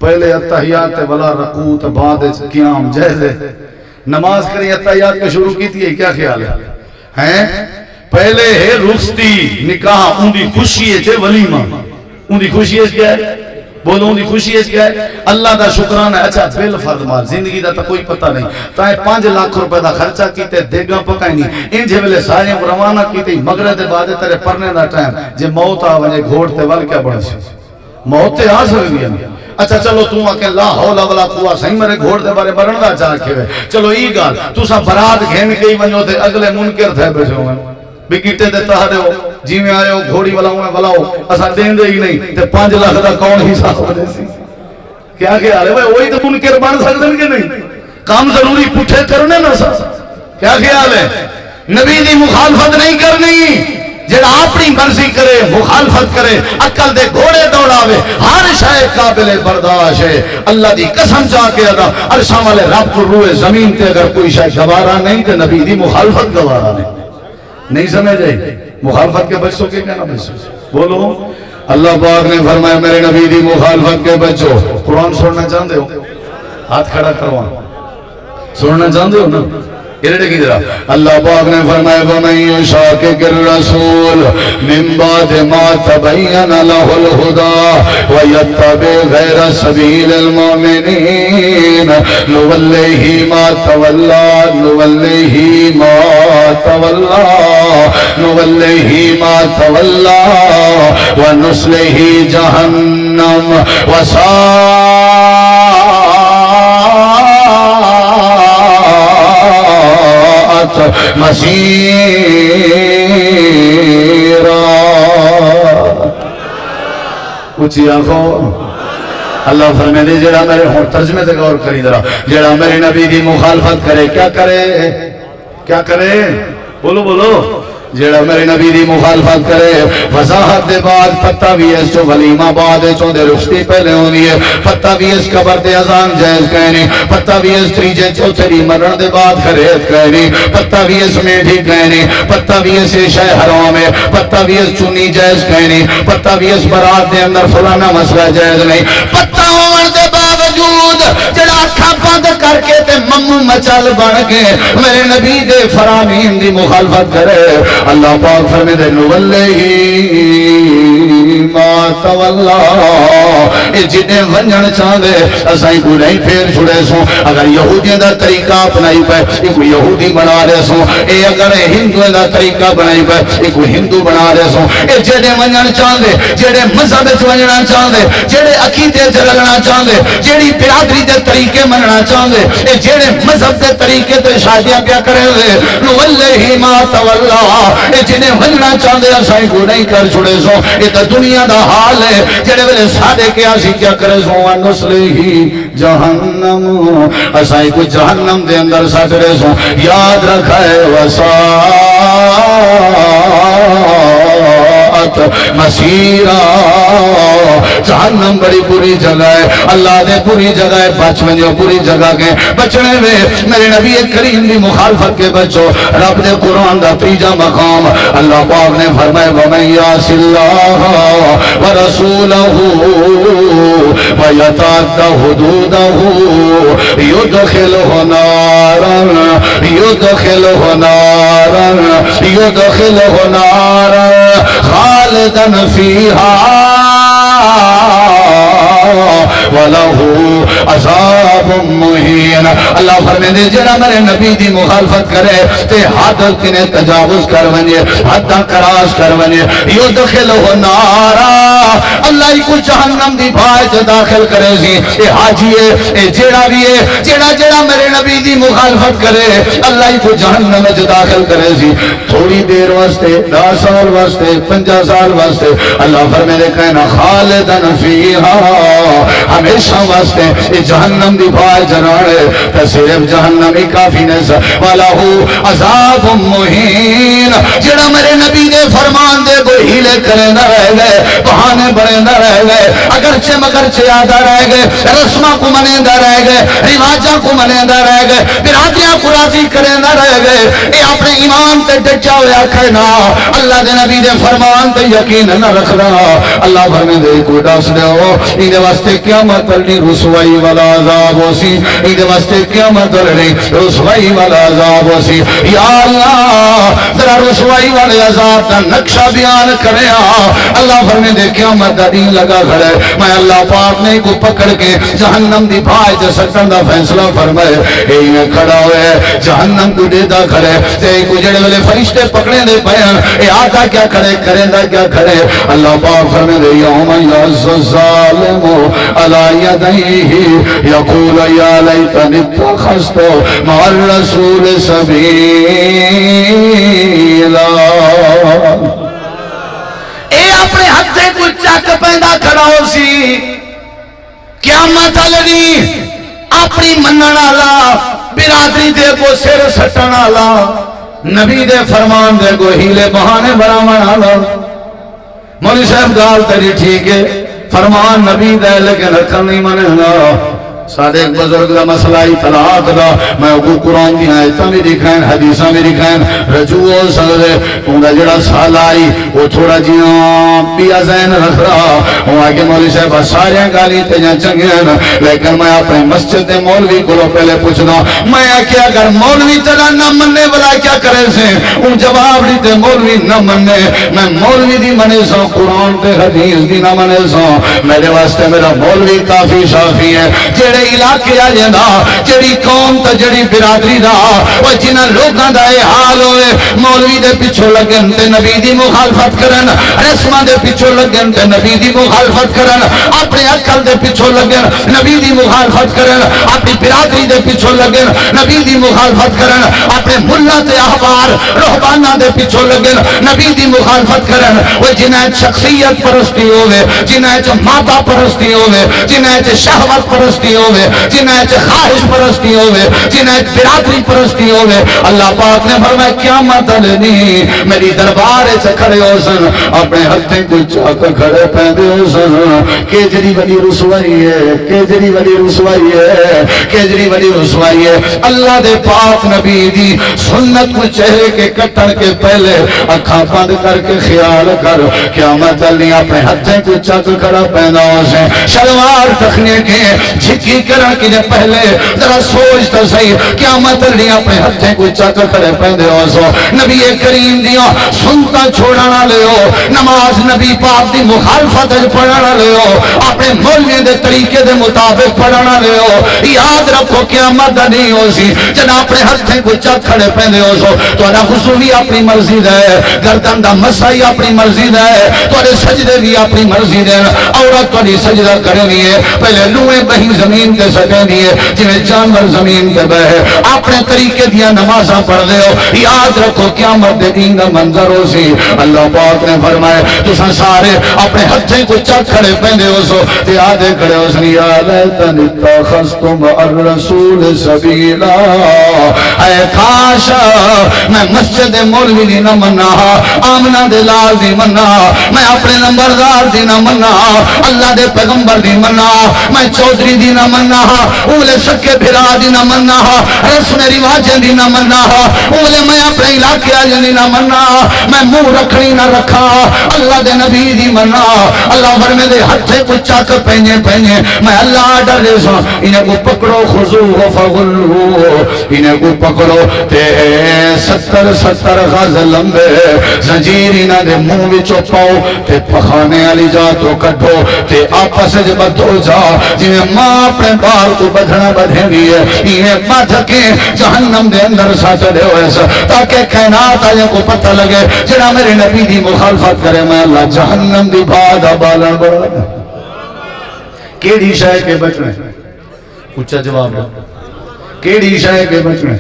پہلے اتحیات ولا رکوع تو بعد قیام جائز ہے نماز کریں اتحیات کے شروع کی تھی کیا خیال ہے پہلے ہے رخصتی نکاح ان دی خوشی ہے ولیمہ ان دی خوشی ہے کیا ہے بولوں دی خوشی ہے کیا ہے اللہ دا شکرانہ ہے اچھا بل فرد مال زندگی دا تا کوئی پتہ نہیں تائیں 5 لاکھ روپے دا خرچہ کیتے دیگاں پکائنی انجھے ویلے سارے روانہ کیتے مغرب دے بعد تیرے پڑھنے دا ٹائم جے موت آ وجے گھوڑ تے ول کیا بڑھ سی موت تے آ سکتی ہے اچھا چلو تو آکے لا حول ولا قوت صحیح میرے گھوڑ دے بارے مرن دا چاہ کے چلو ای گال تو سا برات گھن کے ہی ونجو تے اگلے منکر تھے بیٹھے ہوئے بکیٹے دیتا ہے ہو جی میں آئے ہو گھوڑی والا ہوں بلاؤ اسا دین دے ہی نہیں تے 5 لاکھ دا کون ہی ساتھ بنے سی کیا خیال ہے بھائی وہی تو منکر بن سکتے ہیں کہ نہیں کام ضروری پوچھے کرنے نہ سا کیا خیال ہے نبی دی مخالفت نہیں کرنی جڑا اپنی مرضی کرے مخالفت کرے عقل دے گھوڑے دوڑاوے ہر شے قابل برداشت ہے اللہ دی قسم چاہ کے ادا عرشاں والے رب کو روئے زمین تے اگر کوئی شے گوارا نہیں تے نبی دی مخالفت گوارا نہیں سمجھے مخالفت کے بچوں کے کہنا بچوں بولو اللہ پاک نے فرمایا میرے نبی دی مخالفت کے بچوں قرآن سننا چاہتے ہو ہاتھ کھڑا کروان سننا چاہتے ہو نا اللہ پاک نے فرمایا وَمَن يُشَاقِقِ الرَّسُولَ مِن بَعْدِ مَا تَبَيَّنَ لَهُ الْهُدَى وَيَتَّبِعْ غَيْرَ سَبِيلِ الْمُؤْمِنِينَ نُوَلِّهِ مَا تَوَلَّى وَنُصْلِهِ جَهَنَّمَ وَسَاءَتْ مَصِيرًا اچھی آنکھوں اللہ فرمائے جڑا میرے ہون ترجمے سے غور کری ذرا جڑا میرے نبی دی مخالفت کرے کیا کرے بولو بولو جڑا میرے نبی دی مخالفت کرے وضاحت دے بعد پتہ بھی اس چو ولیمہ بعد چو دے رخصتی پہلے ہونی ہے پتہ بھی اس قبر دے اذان جائز کہنی پتہ بھی اس تریجے چوتھری مرن دے بعد خرید کہنی پتہ بھی اس میٹھی کہنی پتہ بھی اس شے حرام ہے پتہ بھی اس چونی جائز کہنی پتہ بھی اس برات دے اندر فلانا مسئلہ جائز نہیں پتہ ہون دے باوجود جڑا اکھاں بند کر کے تے ممو مچل بن کے میرے نبی دے فرامین دی مخالفت کرے اللہ پاک فرمائے نُوَلِّهِ مَا تَوَلَّى اے جنہیں ونجن چاہے اسائیں کو نہیں پھیر چھڑے سوں اگر یہودیاں دا طریقہ اپنائی پہ ایک کو یہودی بنا رہے سوں اے اگر ہندویں دا طریقہ بنائی پہ ایک کو ہندو بنا رہے سوں اے جنہیں ونجن چاہے جنہیں مذہب ونجنا چاہے جنہیں عقیدے چلنا چاہے جنہیں برادری دے طریقے مننا چاہے اے جنہیں مذہب دے طریقے تے شادیاں کیا کرے نُوَلِّهِ مَا تَوَلَّى اے جنہیں ونجنا چاہے اسائیں کو نہیں کر چھڑے سو اے تا دنیا دا حال ہے جڑے ویلے سادے کے آسی کیا کرے سو وَنُصْلِهِ جہنم اسائیں کو جہنم دے اندر ساتھ رہے سو یاد رکھا ہے وَسَاءَتْ مَصِيرًا جہنم بڑی بری جگہ ہے اللہ دے بری جگہ ہے بچ منجو بری جگہ کے بچنے میں میرے نبی کریم دی مخالفت کے بچو رب دے قرآن دا تیجا مقام اللہ پاک نے فرمائے وَمَن يَعْصِ اللَّهَ وَرَسُولَهُ وَيَتَعَدَّ حُدُودَهُ يُدْخِلْهُ نَارًا خَالِدًا فِيهَا وَلَهُ عَذَابٌ مُّهِينٌ اللہ فرمائے جڑا میرے نبی دی مخالفت کرے تے حد کنے تجاوز کر ونجے حد کراس کر ونجے یدخلہ نارا اللہ ہی کو جہنم دی بھائے داخل کرے سی اے حاجی ہے اے جڑا بھی ہے جڑا میرے نبی دی مخالفت کرے اللہ ہی کو جہنم میں داخل کرے سی تھوڑی دیر واسطے 10 سال واسطے 50 سال واسطے اللہ فرمائے کہنا خالدن فیہا ہمیشہ واسطے یہ جہنم دی بھائی جنانے تو صرف جہنم ہی کافی نہیں وَلَهُ عَذَابٌ مُّهِينٌ جڑا میرے نبی دے فرمان دے کوئی ہیلے کرے نہ رہ گئے بہانے بڑے نہ رہ گئے اگرچہ مگرچہ آدھا رہ گئے رسمہ کو منیندہ رہ گئے رواجہ کو منیندہ رہ گئے برادریاں کو راضی کرے نہ رہ گئے اے اپنے ایمان تے ڈٹا ہویا کہنا اللہ دے نبی دے فرمان تے یقین نہ رکھ رہا اللہ فرمائے دے کوئی ڈاس دے ہو ایدے واسطے قیامت لڑنی رسوائی والا عذاب ہو سی ایدے واسطے قیامت لڑنی رسوائی والا عذاب ہو سی یا اللہ ذرا رسوائی والے عذاب کا نقشہ بیان کرے اللہ فرمائے دے قیامت دا دین لگا کھڑے میں اللہ پاک نے کو پکڑ کے جہنم دی بھائی جے سکن دا فیصلہ فرمائے اے میں کھڑا ہوئے جہنم کو دے دا کھڑے تے کو جڑے والے فرشتے پکڑے دے بیان اے آتا کیا کھڑے کریں دا کیا کھڑے اللہ پاک فرمائے دے یوم یعز الظالم علی یدیہ یقول یا لیتنی اتخذت مع الرسول سبیلا اے اپنے ہتھے کو چک پیدا کھڑا ہو سی قیامت لڑی اپنی منن والا برادری دے کو سر سٹن والا نبی دے فرمان دے کو ہیلے بہانے بناون والا مولوی صاحب گال تیری ٹھیک ہے فرمان نبی دے لیکن رکھن نہیں منے گا سارے ایک بزرگ دا مسئلہ ہی طلاق دا میں اگو قرآن دی آیتاں بھی دکھائیں حدیثاں بھی دکھائیں رجوع ہو سکتے انہا جڑا سال آئی وہ تھوڑا جیاں پیا ذہن رکھ رہا وہ آگے مولوی صاحب سارے گالی تیجاں چنگیں لیکن میں اپنے مسجد دے مولوی کو پہلے پوچھنا میں کہ اگر مولوی تیرا نہ مننے والا کیا کرے سے ان جواب دیتے مولوی نہ مننے میں مولوی دی منے سو قرآن تے حدیث دی نہ منے سو میرے واسطے میرا مولوی کافی شافی ہے جڑے علاقے آ جانا جڑی قوم تا جڑی برادری دا وہ جنہ لوگاں دا اے حال ہوئے مولوی دے پیچھے لگن تے نبی دی مخالفت کرن رسمہ دے پیچھے لگن تے نبی دی مخالفت کرن اپنے عقل دے پیچھے لگن نبی دی مخالفت کرن اپنی برادری دے پیچھے لگن نبی دی مخالفت کرن اپنے ملہ تے احبار رہبانہ دے پیچھے لگن نبی دی مخالفت کرن وہ جنہیں شخصیت پرستی ہوئے جنہیں مادہ پرستی ہوئے جنہیں شہوت پرستی ہوئے جنہیں خواہش پرستی ہوئے جنہیں برادری پرستی ہوئے اللہ پاک نے فرمایا قیامت لنی میری دربار سے کھڑے ہو سن اپنے ہتھیں کو چاک کھڑے پہنے ہو سن کیجری والی رسوائی ہے کیجری والی رسوائی ہے کیجری والی رسوائی ہے اللہ دے پاک نبی دی سنت کو چہرے کے کٹن کے پہلے اکھاں بند کر کے خیال کر قیامت لنی اپنے ہتھیں کو چاک کھڑا پہنا ہو سن شلوار تخنے کے جھکی کرن کی نے پہلے ذرا سوچتا صحیح قیامت لنی اپنے ہتھیں کو چاک کھڑے پہنے ہو سو نبی کریم دیا سنتا چھوڑانا لے ہو نماز نبی پاک دی مخالفت پڑھانا لے ہو اپنے مولوی دے طریقے دے مطابق پڑھانا لے ہو یاد رکھو قیامت نہیں ہو سی جنا اپنے ہتھیں کو چاک کھڑے پہنے ہو سو تو انا خصوصی اپنی مرضی ہے گردن دا مسائی اپنی مرضی ہے تو انا سجدے بھی اپنی مرضی ہے عورت تو انا سجدہ کرنی ہے پہلے لوہیں بہی زمین کے سکینی ہے جنہیں جانور زمین کے بہے اپنے طریقے دیا نمازہ پڑھ دے ہو یاد رکھو قیامت دین دا منظر ہو سی اللہ پاک نے فرمائے تو سارے اپنے ہتھیں کو چاک کھڑے پہنے ہو سو تے آدھے کھڑے ہو سنی یا لیتن اتخذتم الرسول سبیلا اے کاشا میں مسجد مولوی دی نہ منا آمنہ دے لال دی منا میں اپنے نمبردار دی نہ منا اللہ دے پیغمبر دی منا میں چودری دی نہ منا اولے سکے بھرا دی نہ منا رسم رواجیں دی نہ منا اولے میں اپنے علاقے آجنی نہ منا میں منہ رکھنی نہ رکھا اللہ دے نبی دی منا اللہ فرمے دے ہتھے کو چاک پہنے میں اللہ ڈر دے سو انہیں کو پکڑو خضوہ فغلو انہیں کو پکڑو تے 70 غاز لمبے زنجیر انہ دے منہ وچو پاؤ تے پخانے علی جا تو کٹھو تے آپس جب بدھو جا جنہیں ماں اپنے بال کو بدھنا بدھیں گی ہے انہیں بدھ کے جہنم دے اندر ساتھ دے ہوئے سا تاکہ کائنات آئے کو پتہ لگے جنہ میرے نبی دی مخالفت کرے میں اللہ جہنم دی بادہ بالن بڑھا کیڑی شاہ کے بچنے اچھا جواب ہے کیڑی شاہ کے بچنے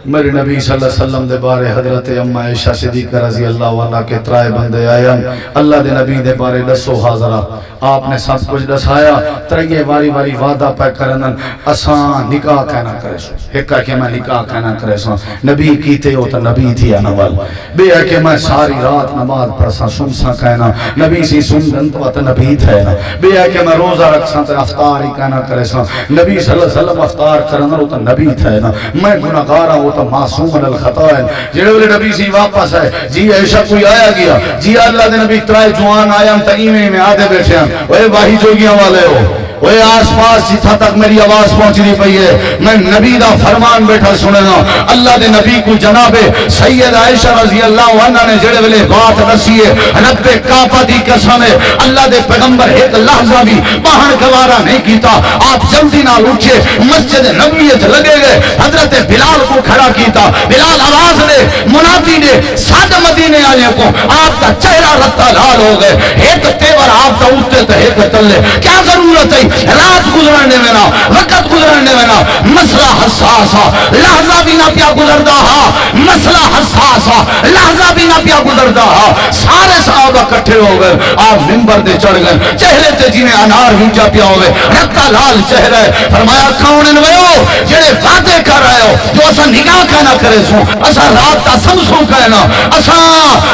میرے نبی صلی اللہ علیہ وسلم دے بارے حضرت اماں عائشہ صدیقہ رضی اللہ عنہ کے ترائے بندے آیا اللہ دے نبی دے بارے دسو حاضرہ آپ نے سب کچھ دسایا ترائیے واری وعدہ پہ کرنن اساں نکاح کہنا کرے سو ایک کہ میں نکاح کہنا کرے سو نبی کیتے ہو تو نبی تھی انوال بے ہے کہ میں ساری رات نماز پڑھساں سنساں کہنا نبی سی سندن تو نبی تھے نا بے ہے کہ میں روزہ رکھساں تو افطار ہی کہنا کرے سو نبی صلی اللہ علیہ وسلم افطار کرنا ہو تو نبی تھے نا میں گناہگارہ ہو تو معصوم الخطائن جڑے والے نبی سی واپس ہے جی عائشہ کوئی آیا گیا جی اللہ دے نبی ترائے جوان آیا ہم تقیمے میں آدھے بیٹھے ہیں وہ واہی جوگیاں والے ہو وہ آس پاس جتھا تک میری آواز پہنچنی پئی ہے میں نبی دا فرمان بیٹھا سننا اللہ دے نبی کو جناب سید عائشہ رضی اللہ عنہ نے جڑے ویلے بات دسی ہے رب کعبہ دی قسم ہے اللہ دے پیغمبر ایک لحظہ بھی باہر گوارا نہیں کیتا آپ جلدی نہ اٹھے مسجد نبویت لگے گئے حضرت بلال کو کھڑا کیتا بلال آواز دے منادی نے سادہ مدینے آنے کو آپ کا چہرہ رتا لال ہو گئے ایک تیور آپ کا اٹھتے تھے ایک تلے کیا ضرورت ہے رات گزرنے میں نہ وقت گزرنے میں نہ مسئلہ حساسا لحظہ بھی نہ پیا گزردا ہا مسئلہ حساس لحظہ بھی نہ پیا گزرتا سارے صحابہ کٹھے ہو گئے آپ منبر دے چڑھ گئے چہرے تے جنہیں انار ہونجا پیا ہوئے رکھتا لال چہرہ فرمایا کونن ویو جڑے وعدے کر رہے ہو جو اسا نگاہ کہنا کرے سو اسا رات تا سمسوں کہنا اسا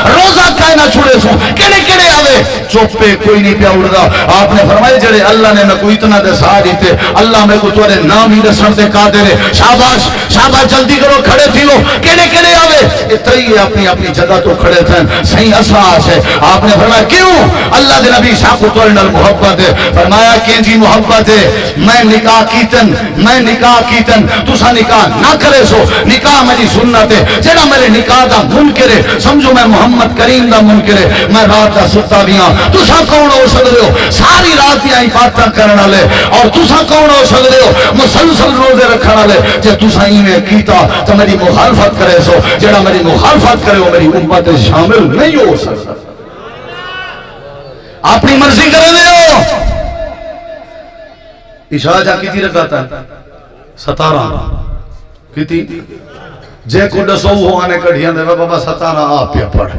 روزہ کہنا چھوڑے سو کڑے کڑے آوے چوپے کوئی نہیں پیا اڑدا آپ نے فرمایا جڑے اللہ نے میں کو اتنا دے سا دیتے اللہ میں کو تورے نام ہی دسن دے قادر ہے شاباش شاباش جلدی کرو کھڑے تھیو کڑے کڑے آوے اتری اپنی اپنی جگہ تو کھڑے تھے صحیح اساس ہے آپ نے فرمایا کیوں اللہ دے نبی صاحب کو تورے نال محبت ہے فرمایا کہ جی محبت ہے میں نکاح کیتن تسا نکاح نہ کرے سو نکاح میری سنت ہے جڑا میرے نکاح دا منکر ہے سمجھو میں محمد کریم دا منکر ہے میں رات دا ستا بھی ہاں تسا کون ہو سکتے ہو ساری رات دی عبادت کرن والے اور تسا کون ہو سکتے ہو مسلسل روزے رکھن والے جے تسا ایویں کیتا تو میری مخالفت کرے سو جڑا میری مخالفت کرے وہ میری امت شامل نہیں ہو سکتا اپنی مرضی کرے ہو عشاء جا کیتی رکھاتا ہے 17 کیتی جے کو دسو وہ آنے کڑھیاں دے بابا 17 آپ پہ پڑھ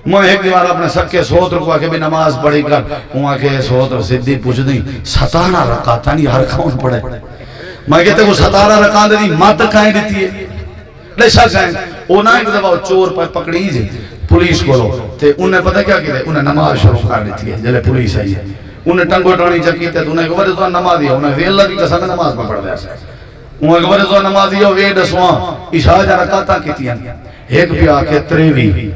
میں ایک دیوار اپنے سکے سوت رکھوا کے بھی نماز پڑھی کر وہاں کے سوت صدی پوچھ دی 17 رکھاتا نہیں ہر کون پڑھے میں کہتے وہ 17 رکھا دے دی مات کھائیں دیتی ہے لیشا کھائیں وہ نہ ایک دفعہ چور پر پکڑی جی پولیس کو لو تے انہیں پتہ کیا کی دے انہیں نماز شروع کر دیتی ہے جلے پولیس آئی ہے انہیں ٹنگو ٹانی چکی تے انہیں کہا تو نماز دیا انہیں وی اللہ کی قسم نماز پڑھ دیا انہیں کہا تو نماز دیا وی دسواں عشاء جا رکھاتا کیتی ہیں ایک بھی آکے تریوی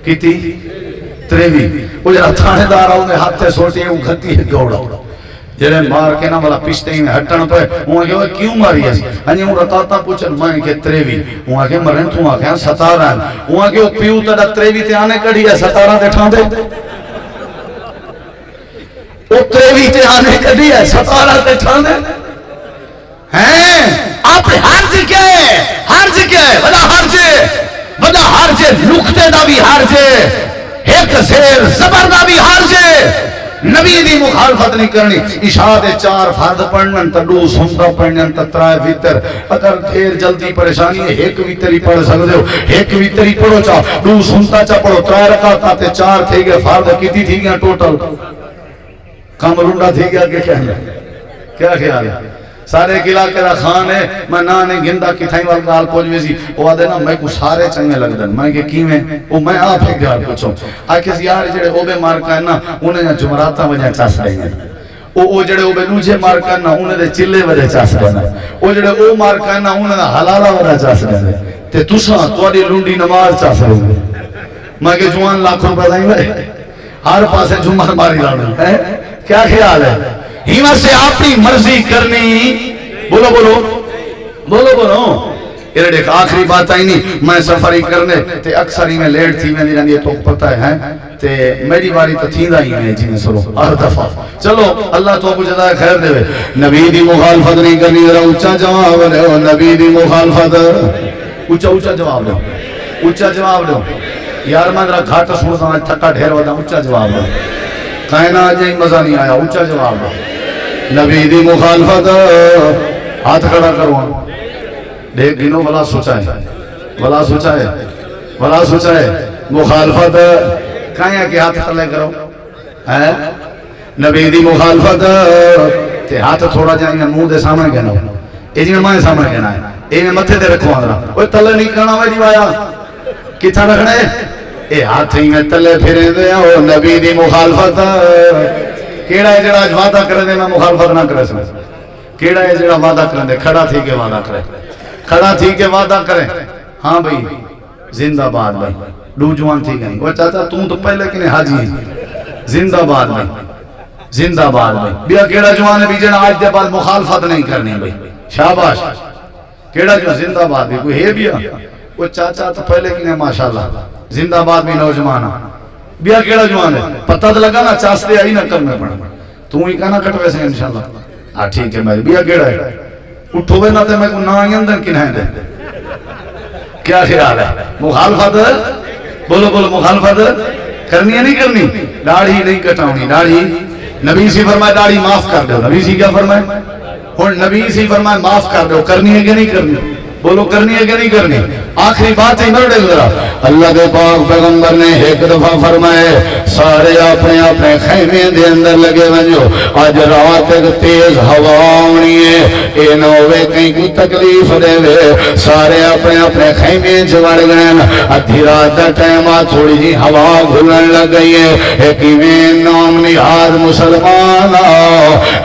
کیتی تریوی وہ جرا تھانے دارا انہیں ہاتھے سوٹی ہیں گھتی ہے گوڑا جڑے مار کے نا والا پشتے ہی ہٹن پہ وہاں کہ وہ کیوں ماری ہے انہیں وہ رکھاتا پوچھن میں کہ تریوی وہاں کہ مرن تو وہاں کہ 17 ہیں وہاں کہ وہ پیو تڑا تریوی تے آنے کڑی ہے 17 تے ٹھان دے وہ تریوی تے آنے کڑی ہے 17 تے ٹھان دے ہیں آپ حرج کیا ہے بدا حرج نکتے دا بھی حرج ایک زیر زبر دا بھی حرج نبی دی مخالفت نہیں کرنی عشاء دے 4 فرض پڑھن تا 2 سنتا پڑھن تا 3 وتر اگر دیر جلدی پریشانی ہے ایک وتر ہی پڑھ سکتے ہو ایک وتر ہی پڑھو چا 2 سنتا چا پڑھو 3 رکعت تے 4 تھے گئے فرض کتنی تھی گیا ٹوٹل کم رونڈا تھی گیا کہ کیا خیال ہے سارے قلعہ کرا خان ہے میں نانے گندہ کتھائیں والگال پوچھ ویسی وہ آدھے نا میں کو سارے چنگے لگ دن میں کہ کی میں وہ میں آپ ایک دیار پوچھوں آکے زیار جڑے اوبے مارکا ہے نا انہیں جمراتا وجہ چاس رہی ہیں وہ جڑے اوبے نوچے مارکا ہے نا انہیں دے چلے وجہ چاس رہی ہیں وہ جڑے او مارکا ہے نا انہیں دے حلالہ وجہ چاس رہی ہیں تے تسا توڑی لنڈی نماز چاس رہی ہیں میں کہ جوان لاکھ روپے دائیں گے ہر پاسے جمعہ ماری رہا ہے کیا خیال ہے ہیمہ سے اپنی مرضی کرنی بولو ایرڈ ایک آخری بات آئی نہیں میں سفری کرنے تے اکثر ہی میں لیٹ تھی میں نہیں تو پتہ ہے تے میری باری تو تھی دا ہی میں جنہیں سرو ہر دفعہ چلو اللہ تو کو جزائے خیر دے نبی دی مخالفت نہیں کرنی ذرا اچھا جواب دے نبی دی مخالفت اچھا جواب دے یار میں ذرا گھاٹ سنتا ہوں تھکا ڈھیر ودا اچھا جواب دے کائنہ جائیں مزہ نہیں آیا اچھا جواب دے نبی دی مخالفت ہاتھ کھڑا کرو دیکھ گنو بلا سوچا ہے مخالفت کائیں کہ ہاتھ کھڑے کرو نبی دی مخالفت تے ہاتھ تھوڑا جائیں گے منہ دے سامنے کہنا اے جی میں سامنے کہنا ہے اے میں متھے دے رکھو آدھرا اوہ تلے نہیں کرنا ہوئے جی آیا کتھا رکھنا ہے اے ہاتھ ہی میں تلے پھرے دے او نبی دی مخالفت کیڑا ہے جڑا وعدہ کرے دے میں مخالفت نہ کرے سمجھ کیڑا ہے جڑا وعدہ کرے دے کھڑا تھی کے وعدہ کرے ہاں بھئی زندہ باد بھئی دو جوان تھی گئی وہ چاہتا تو پہلے کنے حاجی ہیں زندہ باد بھئی بیا کیڑا جوان ہے بھی جڑا آج دے بعد مخالفت نہیں کرنی بھئی شاباش کیڑا جو زندہ باد بھی کوئی ہے بیا وہ چاچا تو پہلے کنے ماشاءاللہ زندہ باد بھی نوجوان بیا کیڑا جوان ہے پتہ تو لگا نا چاستے آئی نہ کرنے پڑا تو ہی کہنا کٹ ویسے انشاءاللہ ہاں ٹھیک ہے میری بیا کیڑا ہے اٹھو بے نہ تے میں کو نہ آئی اندر کنہیں دے کیا خیال ہے مخالفت بولو مخالفت کرنی ہے نہیں کرنی داڑھی نہیں کٹاؤنی داڑھی نبی سی فرمائے داڑھی معاف کر دو نبی سی کیا فرمائے اور نبی سی فرمائے معاف کر دو کرنی ہے کہ نہیں کرنی بولو کرنی ہے کہ نہیں کرنی؟ آخری بات ہی مرڑے گزرا اللہ کے پاک پیغمبر نے ایک دفعہ فرمائے سارے اپنے اپنے خیمے دے اندر لگے ونجو آج رات تک تیز ہوا آنی ہے اے نہ ہوئے کہیں کوئی تکلیف دے وے سارے اپنے اپنے خیمے جوڑ گئے ادھی رات دا ٹائم تھوڑی جی ہوا گھلن لگ گئی ہے ایک ایمین نام نہاد مسلمان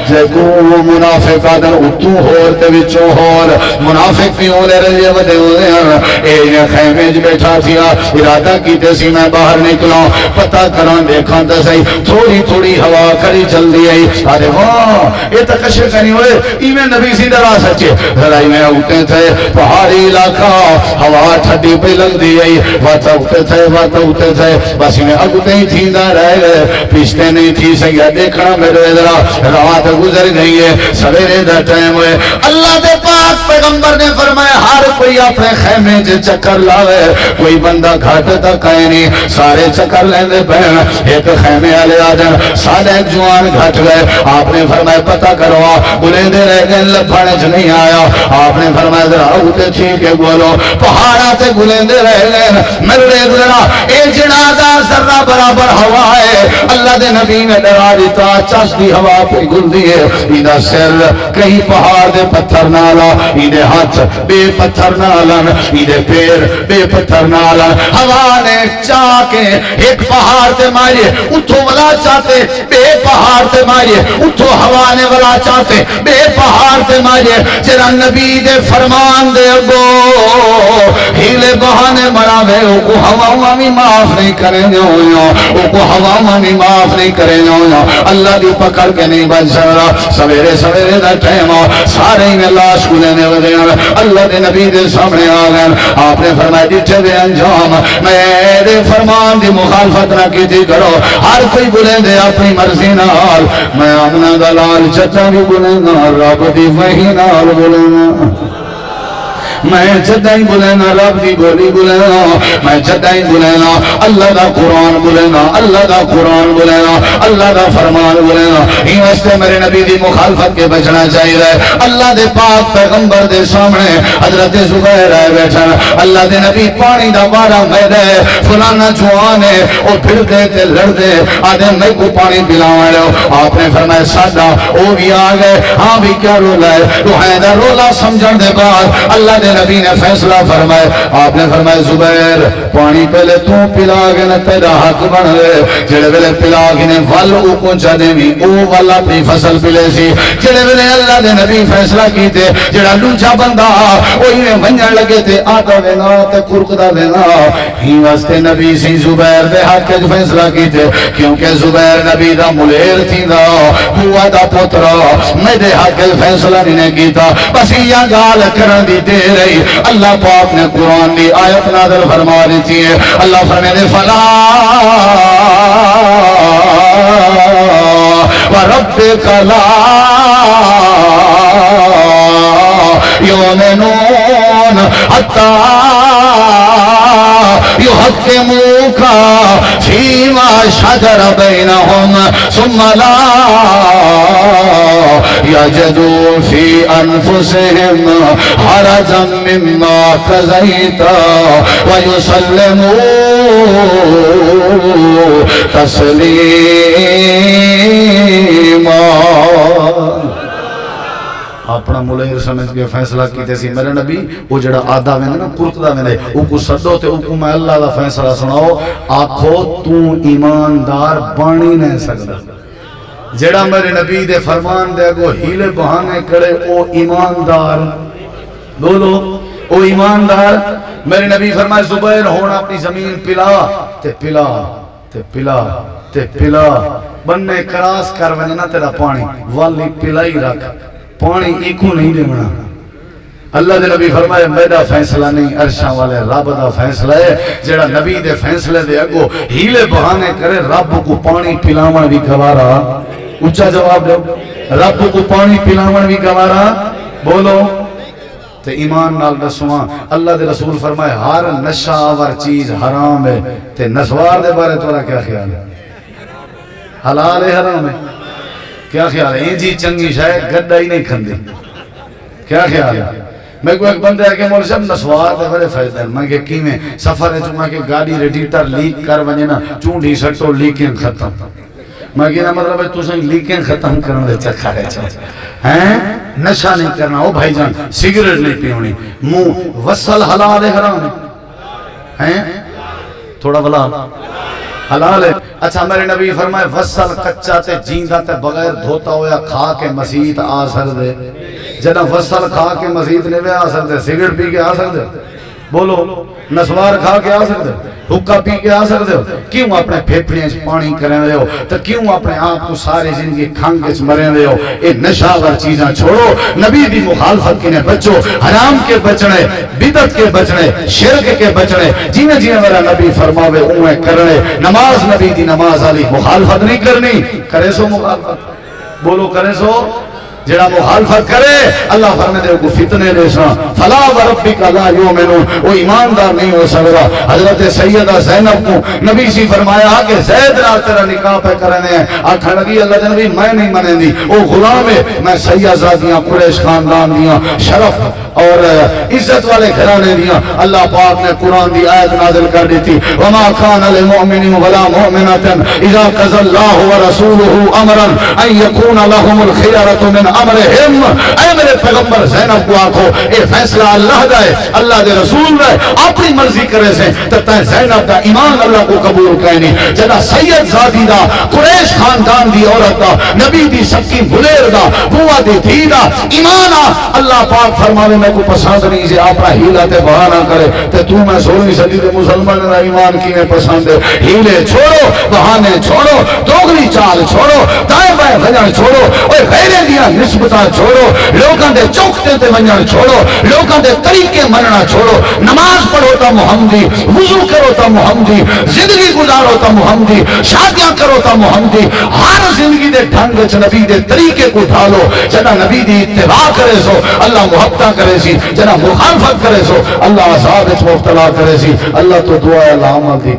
جگو منافق آدھر اتو ہور تے وچو ہور منافق بھی ہونے رہے ودے ہونے اے یہ خیمے جو بیٹھا تھیا ارادہ کیتے سی میں باہر نکلا پتہ کران دیکھاں تا صحیح تھوڑی تھوڑی ہوا کری چل دی آئی ارے واہ یہ تکشر کرنی ہوئے ایمیں نبی سی درا سچے ذرا ایمیں اٹھتے تھے پہاڑی علاقہ ہوا ٹھڈی پہ لگ دی آئی واتا اٹھتے تھے بس ایمیں اگتے ہی تھی دا رہ گئے پشتے نہیں تھی سیاں دیکھنا میرے ذرا رات گزر گئی ہے سویرے دا ٹائم ہوئے اللہ دے پاک پیغمبر نے فرمایا ہر کوئی اپنے خیمے جو چکر لاوے کوئی بندہ گھاٹ تک آئے نہیں سارے چکر لیندے پہن ایک خیمے آلے آجن سارے جوان گھٹ گئے آپ نے فرمایا پتہ کرو بلیندے رہ گئے لپھانے چھ نہیں آیا آپ نے فرمایا ذرا اٹھے ٹھیک ہے بولو پہاڑاتے بلیندے رہ گئے مرے ذرا اے جنازہ ذرہ برابر ہوا ہے اللہ دے نبی میں ڈرا دیتا چس دی ہوا پہ گل دیے ایدہ سر کہیں پہاڑ دے پتھر نالا ایدے ہاتھ بے پتھر نالن ایدے پیر بے پتھر نالن ہوا نے چاہ کے ایک پہاڑ تے ماریے اتھو والا چاہتے بے پہاڑ تے ماریے اتھو ہوا نے والا چاہتے بے پہاڑ تے ماریے جرا نبی دے فرمان دے گو ہیلے بہانے مراوے او کو ہوا میں معاف نہیں کریں گے او کو ہوا میں معاف نہیں کریں گے اللہ دی پکڑ کے نہیں بچ سکتا سویرے سویرے دا ٹائم سارے میں لاش کو لینے لگے اللہ دے نبی دے سامنے آ گئے آپ نے فرمایا دیٹھے دے انجام میرے فرمان دی مخالفت نہ کی تھی کرو ہر کوئی بلیں دے اپنی مرضی نال میں امنا دلال چچا بھی بلیں گا رب دی وحی نال بلیں گا میں جدائیں بلینا رب دی بولی بلینا میں جدائیں بلینا اللہ دا قرآن بلینا اللہ دا قرآن بلینا اللہ دا فرمان بلینا ہی واسطے میرے نبی دی مخالفت کے بچنا چاہیے رہے اللہ دے پاک پیغمبر دے سامنے حضرت زبیر آئے بیٹھن اللہ دے نبی پانی دا بارا میں دے فلانا جوانے او پھر دے تے لڑ دے آدھے میں کو پانی پلاوائے لو آپ نے فرمایا سادہ او بھی آگئے ہاں بھی کیا رولا ہے تو حیدہ رولا سمجھن دے بعد اللہ دے نبی نے فیصلہ فرمائے آپ نے فرمایا زبیر پانی پہلے تو پلا گے نہ تیرا حق بن گئے جڑے ویلے پلا گے نے ول او پہنچا دے بھی او والا اپنی فصل پلے سی جڑے ویلے اللہ دے نبی فیصلہ کیتے جڑا دوجا بندہ اوہی نے ونجن لگے تے آتا وینا تے کرکدا وینا ہی واسطے نبی سی زبیر دے حق وچ فیصلہ کیتے کیونکہ زبیر نبی دا ملیر تھیندا بوا دا پوترا میرے حق وچ فیصلہ نہیں کیتا بس یہ گال کرن دی دے رہی اللہ پاک نے قرآن دی آیت نازل فرما دیتی ہے اللہ فرمائے دے فلا وربک لا یؤمنون حتی یحکموک فیما شجر بینہم ثم لا یجدوا فی انفسہم حرجا مما قضیت ویسلموا تسلیما اپنا ملہر سمجھ کے فیصلہ کیتے سی میرے نبی وہ جڑا آدھا ویندے نا کرکدا ویندے او کو سدو تے او کو میں اللہ دا فیصلہ سناؤ آکھو تو ایماندار بانی نہیں سکدا جڑا میرے نبی دے فرمان دے گو ہیلے بہانے کرے او ایماندار بولو او ایماندار میرے نبی فرمائے زبیر ہونا اپنی زمین پلا تے پلا تے پلا تے پلا بننے کراس کر ونجنا تیرا پانی والی پلائی رکھ پانی ایکو نہیں دیمنا اللہ دے نبی فرمائے میرا فیصلہ نہیں عرشاں والے رب دا فیصلہ ہے جڑا نبی دے فیصلے دے اگو ہیلے بہانے کرے رب کو پانی پلاون بھی گوارا اچھا جواب دو رب کو پانی پلاون بھی گوارا بولو تے ایمان نال دسواں اللہ دے رسول فرمائے ہر نشہ آور چیز حرام ہے تے نسوار دے بارے تورا کیا خیال ہے حلال ہے حرام ہے کیا خیال ہے یہ جی چنگی شاید گڈا ہی نہیں کھندے کیا خیال ہے میں کو ایک بندے آگے مول صاحب نسوار دے بڑے فائدہ ہے میں کہ کی میں سفر ہے چونکہ کہ گاڑی ریڈیٹر لیک کر بنے نا چونڈی سٹو لیکن ختم میں کہنا مطلب ہے تو سہیں لیکن ختم کرنے دے چکھا رہے چاہتا ہیں نشہ نہیں کرنا او بھائی جان سگریٹ نہیں پیونی منہ وصل حلال ہے حرام ہے تھوڑا بلا حلال ہے اچھا میرے نبی فرمائے وصل کچا تے جیندہ تے بغیر دھوتا ہویا کھا کے مسیت آ سکتے جنہ وصل کھا کے مسیت نہیں بھی آ سکتے سگریٹ پی کے آ سکتے بولو نسوار کھا کے آ سکتے حکا پی کے آ سکتے ہو کیوں اپنے پھیپڑیاں پانی کریں دے ہو تو کیوں اپنے آپ کو سارے زندگی کھنگ مریں دے ہو اے نشاور چیزاں چھوڑو نبی دی مخالفت کی نے بچو حرام کے بچنے بدعت کے بچنے شرک کے بچنے جینے جینے میرا نبی فرماوے اوہیں کرنے نماز نبی دی نماز علی مخالفت نہیں کرنی کرے سو مخالفت بولو کرے سو جڑا مخالفت کرے اللہ فرمائے دے کو فتنے دے سا فلا وربک لا یؤمنون وہ ایماندار نہیں ہو سکتا حضرت سیدہ زینب کو نبی سی فرمایا کہ زید نال تیرا نکاح پہ کرنے ہیں آکھا لگی اللہ دے نبی میں نہیں منیں دی وہ غلام ہے میں سیدہ زادیاں قریش خاندان دیاں شرف اور عزت والے گھرانے دیاں اللہ پاک نے قرآن دی آیت نازل کر دی تھی وما کان للمؤمن ولا مؤمنۃ اذا قضى الله ورسوله امرا ان يكون لهم الخيرة من امرہم اے میرے پیغمبر زینب کو آنکھو اے فیصلہ اللہ دا ہے اللہ دے رسول دا ہے اپنی مرضی کرے سے تتا زینب دا ایمان اللہ کو قبول کہنی جدا سید زادی دا قریش خاندان دی عورت دا نبی دی سکی بلیر دا بوا دی دھی دا ایمان اللہ پاک فرمانے میں کو پسند نہیں سے اپنا ہیلہ تے بہانہ کرے تے تو میں 16ویں صدی دے مسلمان دا ایمان کی میں پسند ہے ہیلے چھوڑو بہانے چھوڑو دوگلی چال چھوڑو دائیں بائیں بھجن چھوڑو اور غیرے دیا نسبتہ چھوڑو لوگاں دے چوکتے تے منجن چھوڑو لوگاں دے طریقے مننا چھوڑو نماز پڑھو تا محمدی وضو کرو تا محمدی زندگی گزارو تا محمدی شادیاں کرو تا محمدی ہر زندگی دے ڈھنگ چ نبی دے طریقے کو ڈھالو جنا نبی دی اتباع کرے سو اللہ محبتہ کرے سی جنا مخالفت کرے سو اللہ عذاب وچ مبتلا کرے سی اللہ تو دعا ہے اللہ عمل دی